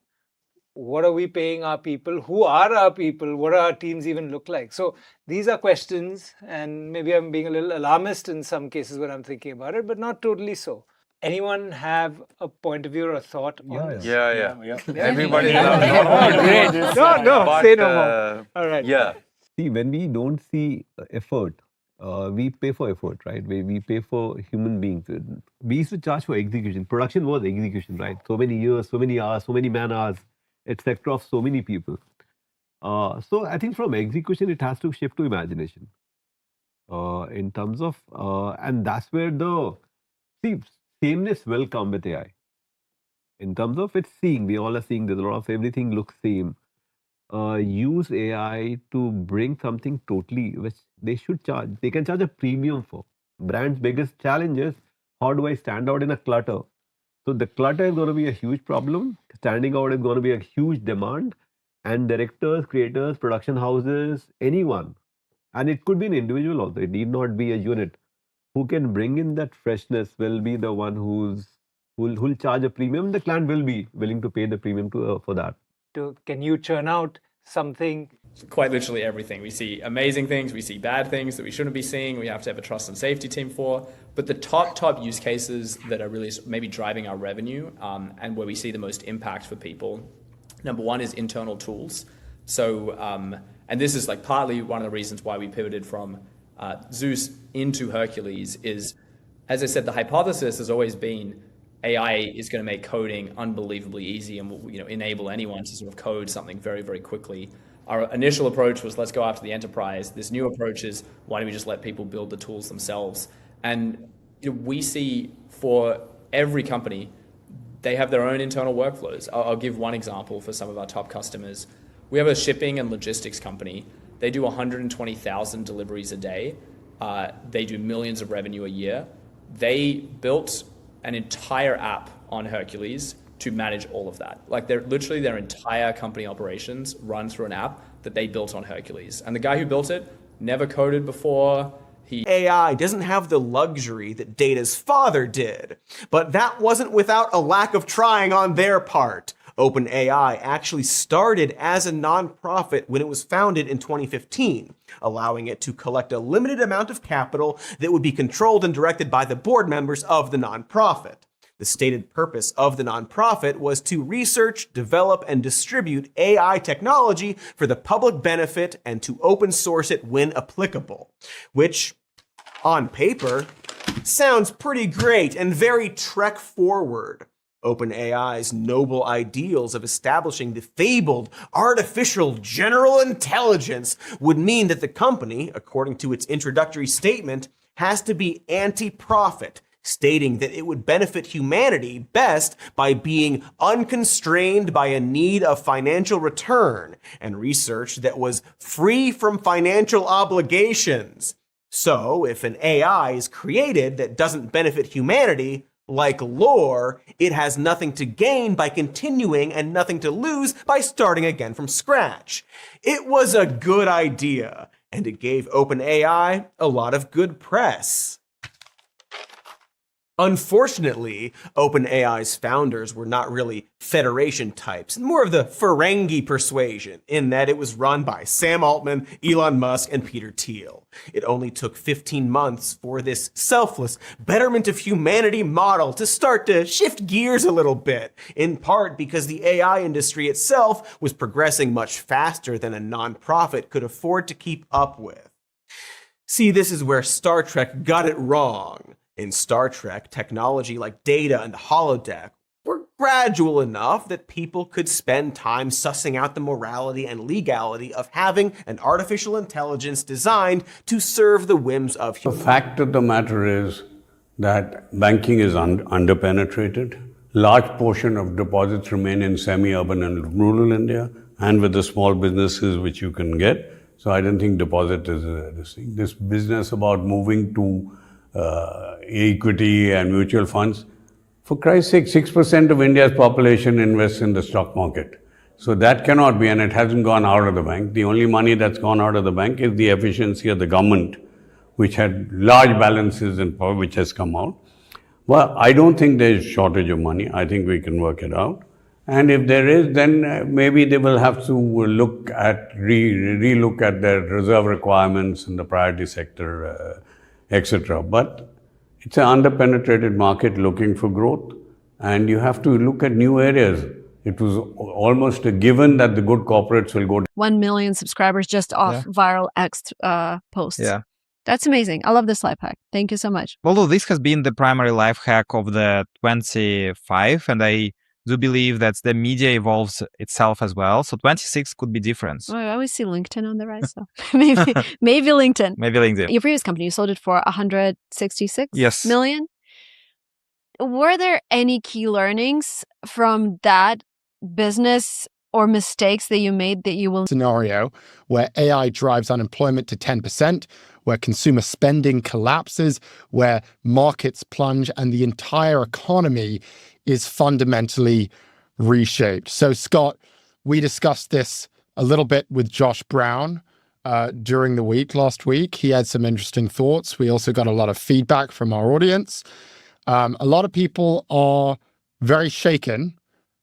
What are we paying our people? Who are our people? What do our teams even look like? So these are questions, and maybe I'm being a little alarmist in some cases when I'm thinking about it, but not totally so. Anyone have a point of view or a thought on this? Yeah. Everybody loves Great. No, say no more. All right. Yeah. see, when we don't see effort, we pay for effort, right? We pay for human beings. We used to charge for execution. Production was execution, right? So many years, so many hours, so many man hours, etc. of so many people. So I think from execution, it has to shift to imagination. In terms of, and that's where sameness will come with AI. In terms of it's seeing, we all are seeing there's a lot of everything looks same. Use AI to bring something totally which they should charge. They can charge a premium for. Brands' biggest challenge is how do I stand out in a clutter? So the clutter is going to be a huge problem. Standing out is going to be a huge demand. And directors, creators, production houses, anyone, and it could be an individual also. It need not be a unit who can bring in that freshness will be the one who'll charge a premium. The client will be willing to pay the premium for that. Can you churn out something? Quite literally everything. We see amazing things, we see bad things that we shouldn't be seeing, we have to have a trust and safety team for. But the top use cases that are really maybe driving our revenue and where we see the most impact for people, number one is internal tools. So, and this is like partly one of the reasons why we pivoted from Zeus into Hercules is, as I said, the hypothesis has always been AI is going to make coding unbelievably easy and will enable anyone to sort of code something very, very quickly. Our initial approach was let's go after the enterprise. This new approach is why don't we just let people build the tools themselves? And we see for every company, they have their own internal workflows. I'll give one example for some of our top customers. We have a shipping and logistics company. They do 120,000 deliveries a day. They do millions of revenue a year. They built an entire app on Hercules to manage all of that. Like their entire company operations run through an app that they built on Hercules. And the guy who built it never coded before. AI doesn't have the luxury that Data's father did, but that wasn't without a lack of trying on their part. OpenAI actually started as a nonprofit when it was founded in 2015, allowing it to collect a limited amount of capital that would be controlled and directed by the board members of the nonprofit. The stated purpose of the nonprofit was to research, develop, and distribute AI technology for the public benefit and to open source it when applicable, which, on paper, sounds pretty great and very Trek forward. OpenAI's noble ideals of establishing the fabled artificial general intelligence would mean that the company, according to its introductory statement, has to be anti-profit, stating that it would benefit humanity best by being unconstrained by a need of financial return and research that was free from financial obligations. So, if an AI is created that doesn't benefit humanity, like lore, it has nothing to gain by continuing and nothing to lose by starting again from scratch. It was a good idea, and it gave OpenAI a lot of good press. Unfortunately, OpenAI's founders were not really Federation types, and more of the Ferengi persuasion, in that it was run by Sam Altman, Elon Musk, and Peter Thiel. It only took 15 months for this selfless betterment of humanity model to start to shift gears a little bit, in part because the AI industry itself was progressing much faster than a nonprofit could afford to keep up with. See, this is where Star Trek got it wrong. In Star Trek, technology like data and the holodeck were gradual enough that people could spend time sussing out the morality and legality of having an artificial intelligence designed to serve the whims of humanity. The fact of the matter is that banking is underpenetrated. Large portion of deposits remain in semi-urban and rural India, and with the small businesses which you can get. So I don't think deposit is this thing. This business about moving to equity and mutual funds. For Christ's sake, 6% of India's population invests in the stock market. So that cannot be, and it hasn't gone out of the bank. The only money that's gone out of the bank is the efficiency of the government, which had large balances in power, which has come out. Well, I don't think there's shortage of money. I think we can work it out. And if there is, then maybe they will have to look at, re-look at their reserve requirements in the priority sector, etc. But it's an underpenetrated market looking for growth, and you have to look at new areas. It was almost a given that the good corporates will go 1 million subscribers just off viral X posts. Yeah. That's amazing. I love this life hack. Thank you so much. Although this has been the primary life hack of the 25, and I do believe that the media evolves itself as well. So 26 could be different. Oh, I always see LinkedIn on the rise, so maybe LinkedIn. Maybe LinkedIn. Your previous company, you sold it for 166 Yes. million. Were there any key learnings from that business or mistakes that you made that you will scenario where AI drives unemployment to 10%, where consumer spending collapses, where markets plunge, and the entire economy is fundamentally reshaped? So, Scott, we discussed this a little bit with Josh Brown during the week last week. He had some interesting thoughts. We also got a lot of feedback from our audience. A lot of people are very shaken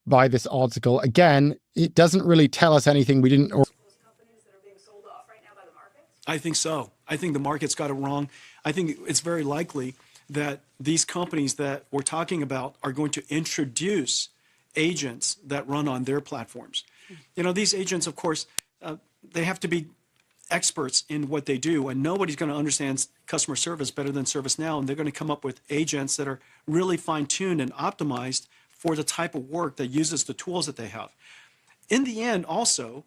by this article. Again, it doesn't really tell us anything we didn't. I think so. I think the market's got it wrong. I think it's very likely that these companies that we're talking about are going to introduce agents that run on their platforms. You know, these agents, of course, they have to be experts in what they do, and nobody's going to understand customer service better than ServiceNow, and they're going to come up with agents that are really fine-tuned and optimized for the type of work that uses the tools that they have. In the end, also,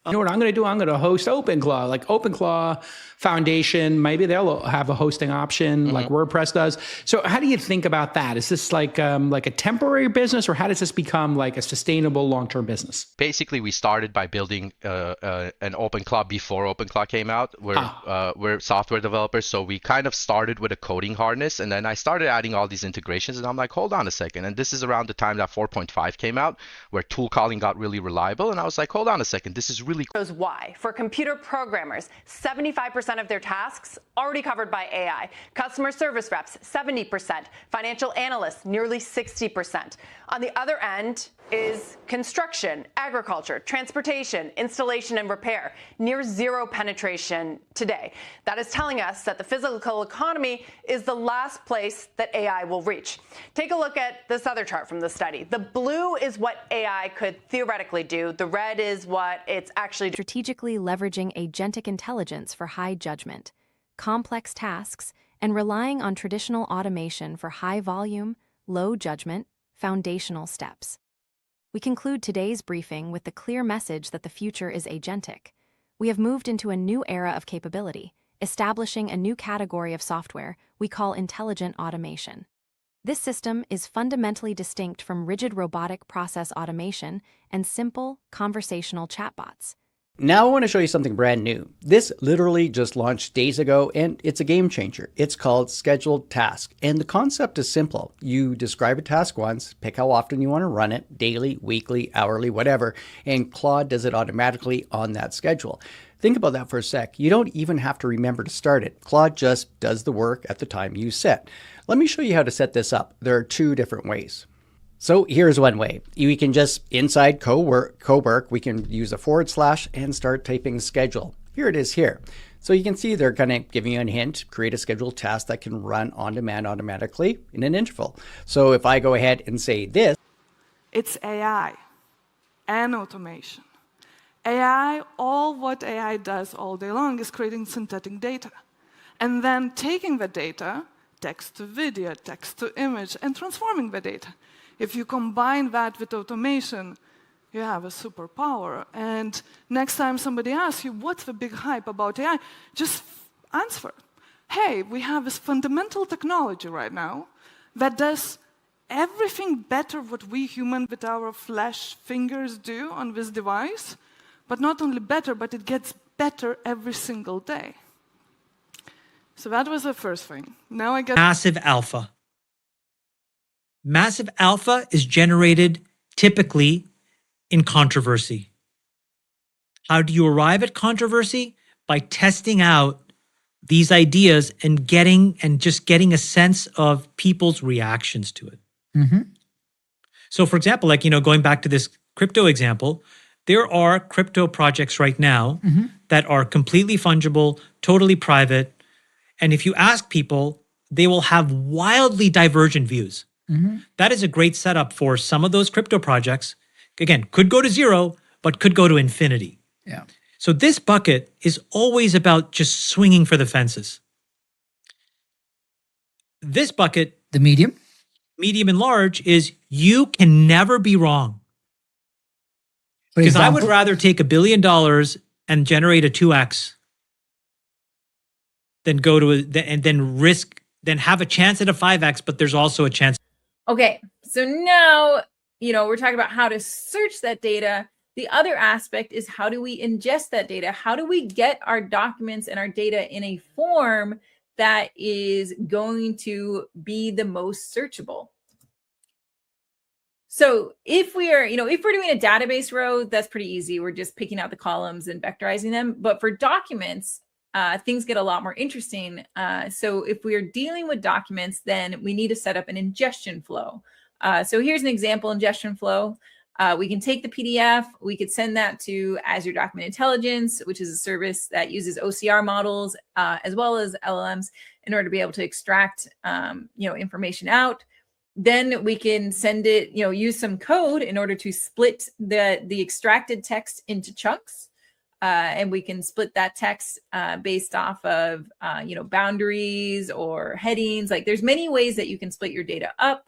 you know what I'm going to do? I'm going to host OpenClaw, like OpenClaw Foundation. Maybe they'll have a hosting option like WordPress does. So how do you think about that? Is this like a temporary business, or how does this become like a sustainable long-term business? Basically, we started by building an OpenClaw before OpenClaw came out. We're software developers, so we kind of started with a coding harness, and then I started adding all these integrations, and I'm like, hold on a second. And this is around the time that 4.5 came out, where tool calling got really reliable, and I was like, hold on a second, this is really Shows why. For computer programmers, 75% of their tasks already covered by AI. Customer service reps, 70%. Financial analysts, nearly 60%. On the other end is construction, agriculture, transportation, installation, and repair. Near zero penetration today. That is telling us that the physical economy is the last place that AI will reach. Take a look at this other chart from the study. The blue is what AI could theoretically do. The red is what it's actually strategically leveraging agentic intelligence for high judgment, complex tasks, and relying on traditional automation for high volume, low judgment, foundational steps. We conclude today's briefing with the clear message that the future is agentic. We have moved into a new era of capability, establishing a new category of software we call intelligent automation. This system is fundamentally distinct from rigid robotic process automation and simple conversational chatbots. Now I want to show you something brand new. This literally just launched days ago, and it's a game changer. It's called Scheduled Task, and the concept is simple. You describe a task once, pick how often you want to run it, daily, weekly, hourly, whatever, and Claude does it automatically on that schedule. Think about that for a sec. You don't even have to remember to start it. Claude just does the work at the time you set. Let me show you how to set this up. There are two different ways. So here's one way. We can just, inside Cowork, we can use a / and start typing schedule. Here it is here. So you can see they're kind of giving you a hint, create a scheduled task that can run on demand automatically in an interval. So if I go ahead and say this. It's AI and automation. AI, all what AI does all day long is creating synthetic data. And then taking the data, text to video, text to image, and transforming the data. If you combine that with automation, you have a superpower. And next time somebody asks you, what's the big hype about AI? Just answer, hey, we have this fundamental technology right now that does everything better what we human with our flesh fingers do on this device, but not only better, but it gets better every single day. So that was the first thing. Now I get massive alpha. Massive alpha is generated typically in controversy. How do you arrive at controversy? By testing out these ideas and getting a sense of people's reactions to it. So for example, going back to this crypto example, there are crypto projects right now that are completely fungible, totally private. And if you ask people, they will have wildly divergent views. That is a great setup for some of those crypto projects again, could go to zero, but could go to infinity. Yeah. So this bucket is always about just swinging for the fences. This bucket, the medium and large, is you can never be wrong. Because I would rather take $1 billion and generate a 2x than go to then have a chance at a 5x, but there's also a chance. Okay, so now, we're talking about how to search that data. The other aspect is how do we ingest that data? How do we get our documents and our data in a form that is going to be the most searchable? So if we are, if we're doing a database row, that's pretty easy. We're just picking out the columns and vectorizing them. But for documents, things get a lot more interesting. So if we are dealing with documents, then we need to set up an ingestion flow. So here's an example ingestion flow. We can take the PDF, we could send that to Azure Document Intelligence, which is a service that uses OCR models as well as LLMs in order to be able to extract information out. Then we can send it, use some code in order to split the extracted text into chunks. And we can split that text based off of, boundaries or headings. Like there's many ways that you can split your data up,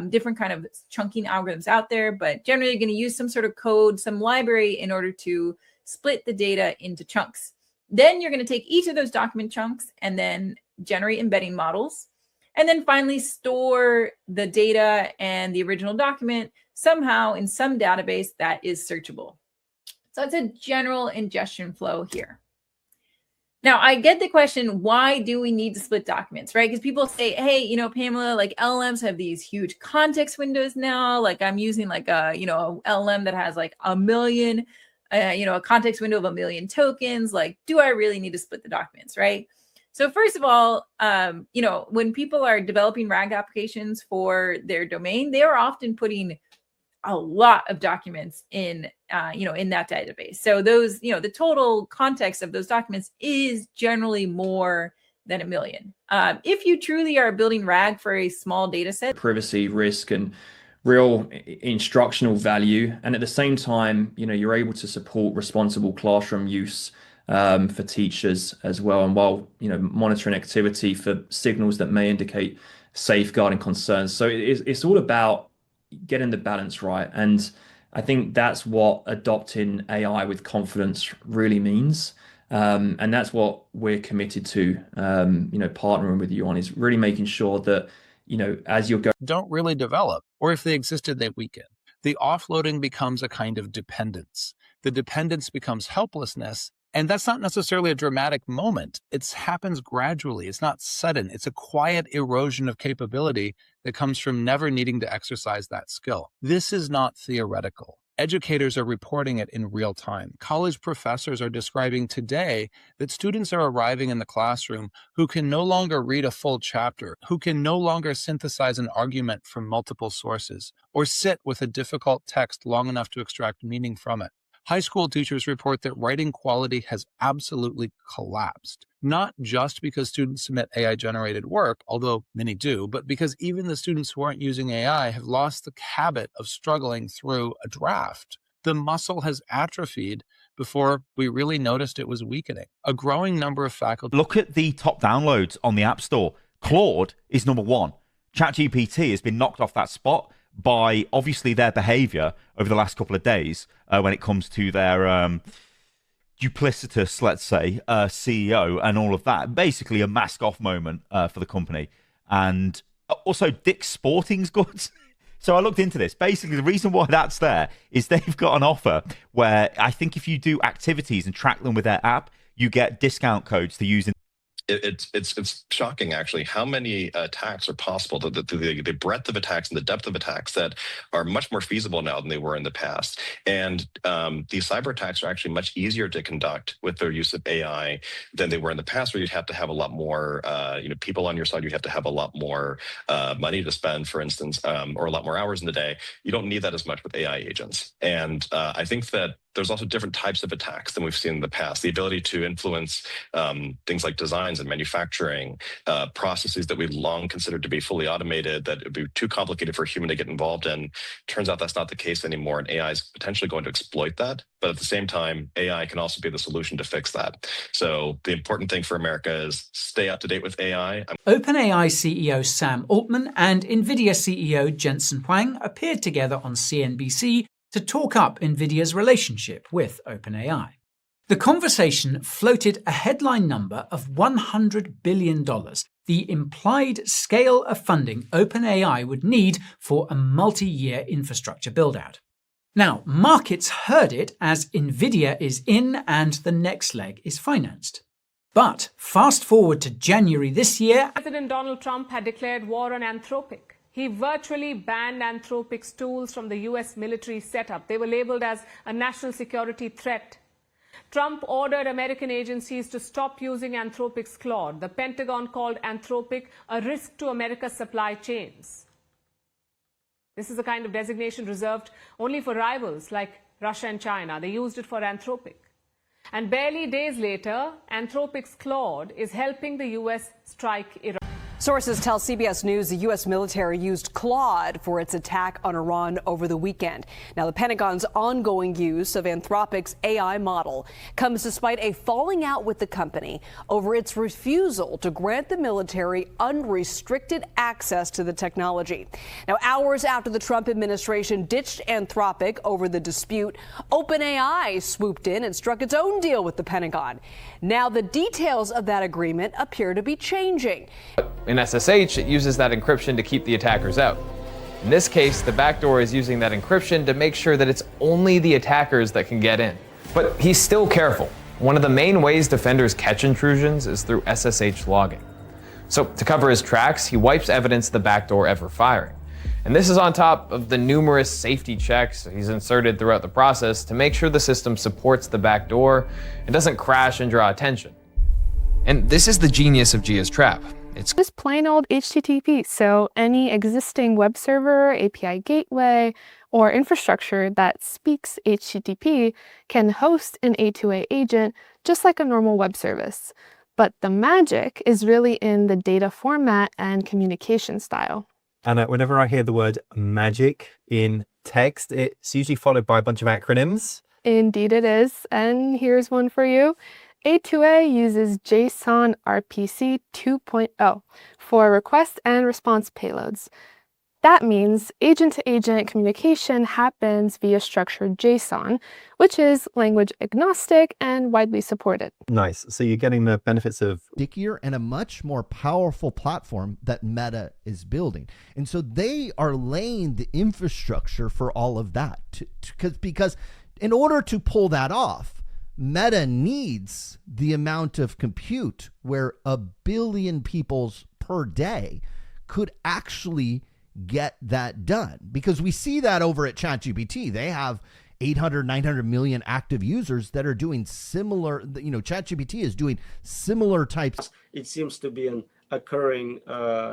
different kind of chunking algorithms out there, but generally you're going to use some sort of code, some library in order to split the data into chunks. Then you're going to take each of those document chunks and then generate embedding models. And then finally store the data and the original document somehow in some database that is searchable. So it's a general ingestion flow here. Now, I get the question, why do we need to split documents, right? Because people say, hey, Pamela, like LLMs have these huge context windows now. Like I'm using like a, LLM that has like 1 million, a context window of 1 million tokens. Like, do I really need to split the documents, right? So first of all, when people are developing RAG applications for their domain, they are often putting a lot of documents in, in that database. So those, the total context of those documents is generally more than 1 million. If you truly are building RAG for a small data set, privacy risk and real instructional value, and at the same time, you're able to support responsible classroom use for teachers as well, and while monitoring activity for signals that may indicate safeguarding concerns. So it's all about getting the balance right, and I think that's what adopting AI with confidence really means, and that's what we're committed to. Partnering with you on is really making sure that as you're going, don't really develop, or if they existed, they weaken. The offloading becomes a kind of dependence. The dependence becomes helplessness. And that's not necessarily a dramatic moment. It happens gradually. It's not sudden. It's a quiet erosion of capability that comes from never needing to exercise that skill. This is not theoretical. Educators are reporting it in real time. College professors are describing today that students are arriving in the classroom who can no longer read a full chapter, who can no longer synthesize an argument from multiple sources, or sit with a difficult text long enough to extract meaning from it. High school teachers report that writing quality has absolutely collapsed, not just because students submit AI-generated work, although many do, but because even the students who aren't using AI have lost the habit of struggling through a draft. The muscle has atrophied before we really noticed it was weakening. A growing number of faculty... Look at the top downloads on the App Store. Claude is number one. ChatGPT has been knocked off that spot by obviously their behavior over the last couple of days when it comes to their duplicitous, let's say, CEO and all of that. Basically a mask off moment for the company. And also Dick's Sporting Goods. So I looked into this. Basically, the reason why that's there is they've got an offer where I think if you do activities and track them with their app, you get discount codes to use in. It's shocking, actually, how many attacks are possible, the breadth of attacks and the depth of attacks that are much more feasible now than they were in the past. And these cyber attacks are actually much easier to conduct with their use of AI than they were in the past, where you'd have to have a lot more people on your side. You'd have to have a lot more money to spend, for instance, or a lot more hours in the day. You don't need that as much with AI agents. And I think that there's also different types of attacks than we've seen in the past. The ability to influence things like designs and manufacturing, processes that we've long considered to be fully automated, that would be too complicated for a human to get involved in. Turns out that's not the case anymore, and AI is potentially going to exploit that. But at the same time, AI can also be the solution to fix that. So the important thing for America is stay up to date with AI. OpenAI CEO Sam Altman and NVIDIA CEO Jensen Huang appeared together on CNBC to talk up NVIDIA's relationship with OpenAI. The conversation floated a headline number of $100 billion, the implied scale of funding OpenAI would need for a multi-year infrastructure build-out. Now, markets heard it as NVIDIA is in and the next leg is financed. But fast forward to January this year, President Donald Trump had declared war on Anthropic. He virtually banned Anthropic's tools from the US military setup. They were labeled as a national security threat. Trump ordered American agencies to stop using Anthropic's Claude. The Pentagon called Anthropic a risk to America's supply chains. This is a kind of designation reserved only for rivals like Russia and China. They used it for Anthropic. And barely days later, Anthropic's Claude is helping the US strike Iran. Sources tell CBS News the U.S. military used Claude for its attack on Iran over the weekend. Now, the Pentagon's ongoing use of Anthropic's AI model comes despite a falling out with the company over its refusal to grant the military unrestricted access to the technology. Now, hours after the Trump administration ditched Anthropic over the dispute, OpenAI swooped in and struck its own deal with the Pentagon. Now, the details of that agreement appear to be changing. In SSH, it uses that encryption to keep the attackers out. In this case, the backdoor is using that encryption to make sure that it's only the attackers that can get in. But he's still careful. One of the main ways defenders catch intrusions is through SSH logging. So to cover his tracks, he wipes evidence of the backdoor ever firing. And this is on top of the numerous safety checks he's inserted throughout the process to make sure the system supports the backdoor and doesn't crash and draw attention. And this is the genius of Gia's trap. It's just plain old HTTP, so any existing web server, API gateway, or infrastructure that speaks HTTP can host an A2A agent just like a normal web service. But the magic is really in the data format and communication style. And whenever I hear the word magic in text, it's usually followed by a bunch of acronyms. Indeed it is, and here's one for you. A2A uses JSON RPC 2.0 for request and response payloads. That means agent-to-agent communication happens via structured JSON, which is language agnostic and widely supported. Nice. So you're getting the benefits of stickier and a much more powerful platform that Meta is building. And so they are laying the infrastructure for all of that. Because in order to pull that off, Meta needs the amount of compute where 1 billion people per day could actually get that done. Because we see that over at ChatGPT. They have 800, 900 million active users that are doing similar, ChatGPT is doing similar types. It seems to be an occurring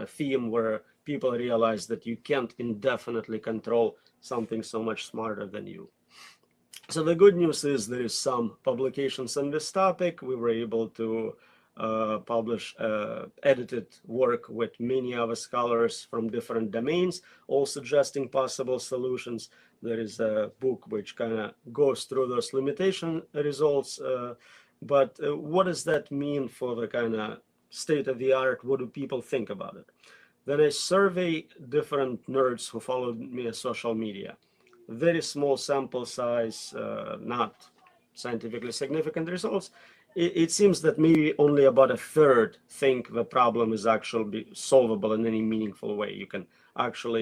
theme where people realize that you can't indefinitely control something so much smarter than you. So the good news is there is some publications on this topic. We were able to publish edited work with many other scholars from different domains, all suggesting possible solutions. There is a book which kind of goes through those limitation results. But what does that mean for the kind of state of the art? What do people think about it? Then I survey different nerds who followed me on social media. Very small sample size, not scientifically significant results. It seems that maybe only about a third think the problem is actually solvable in any meaningful way. You can actually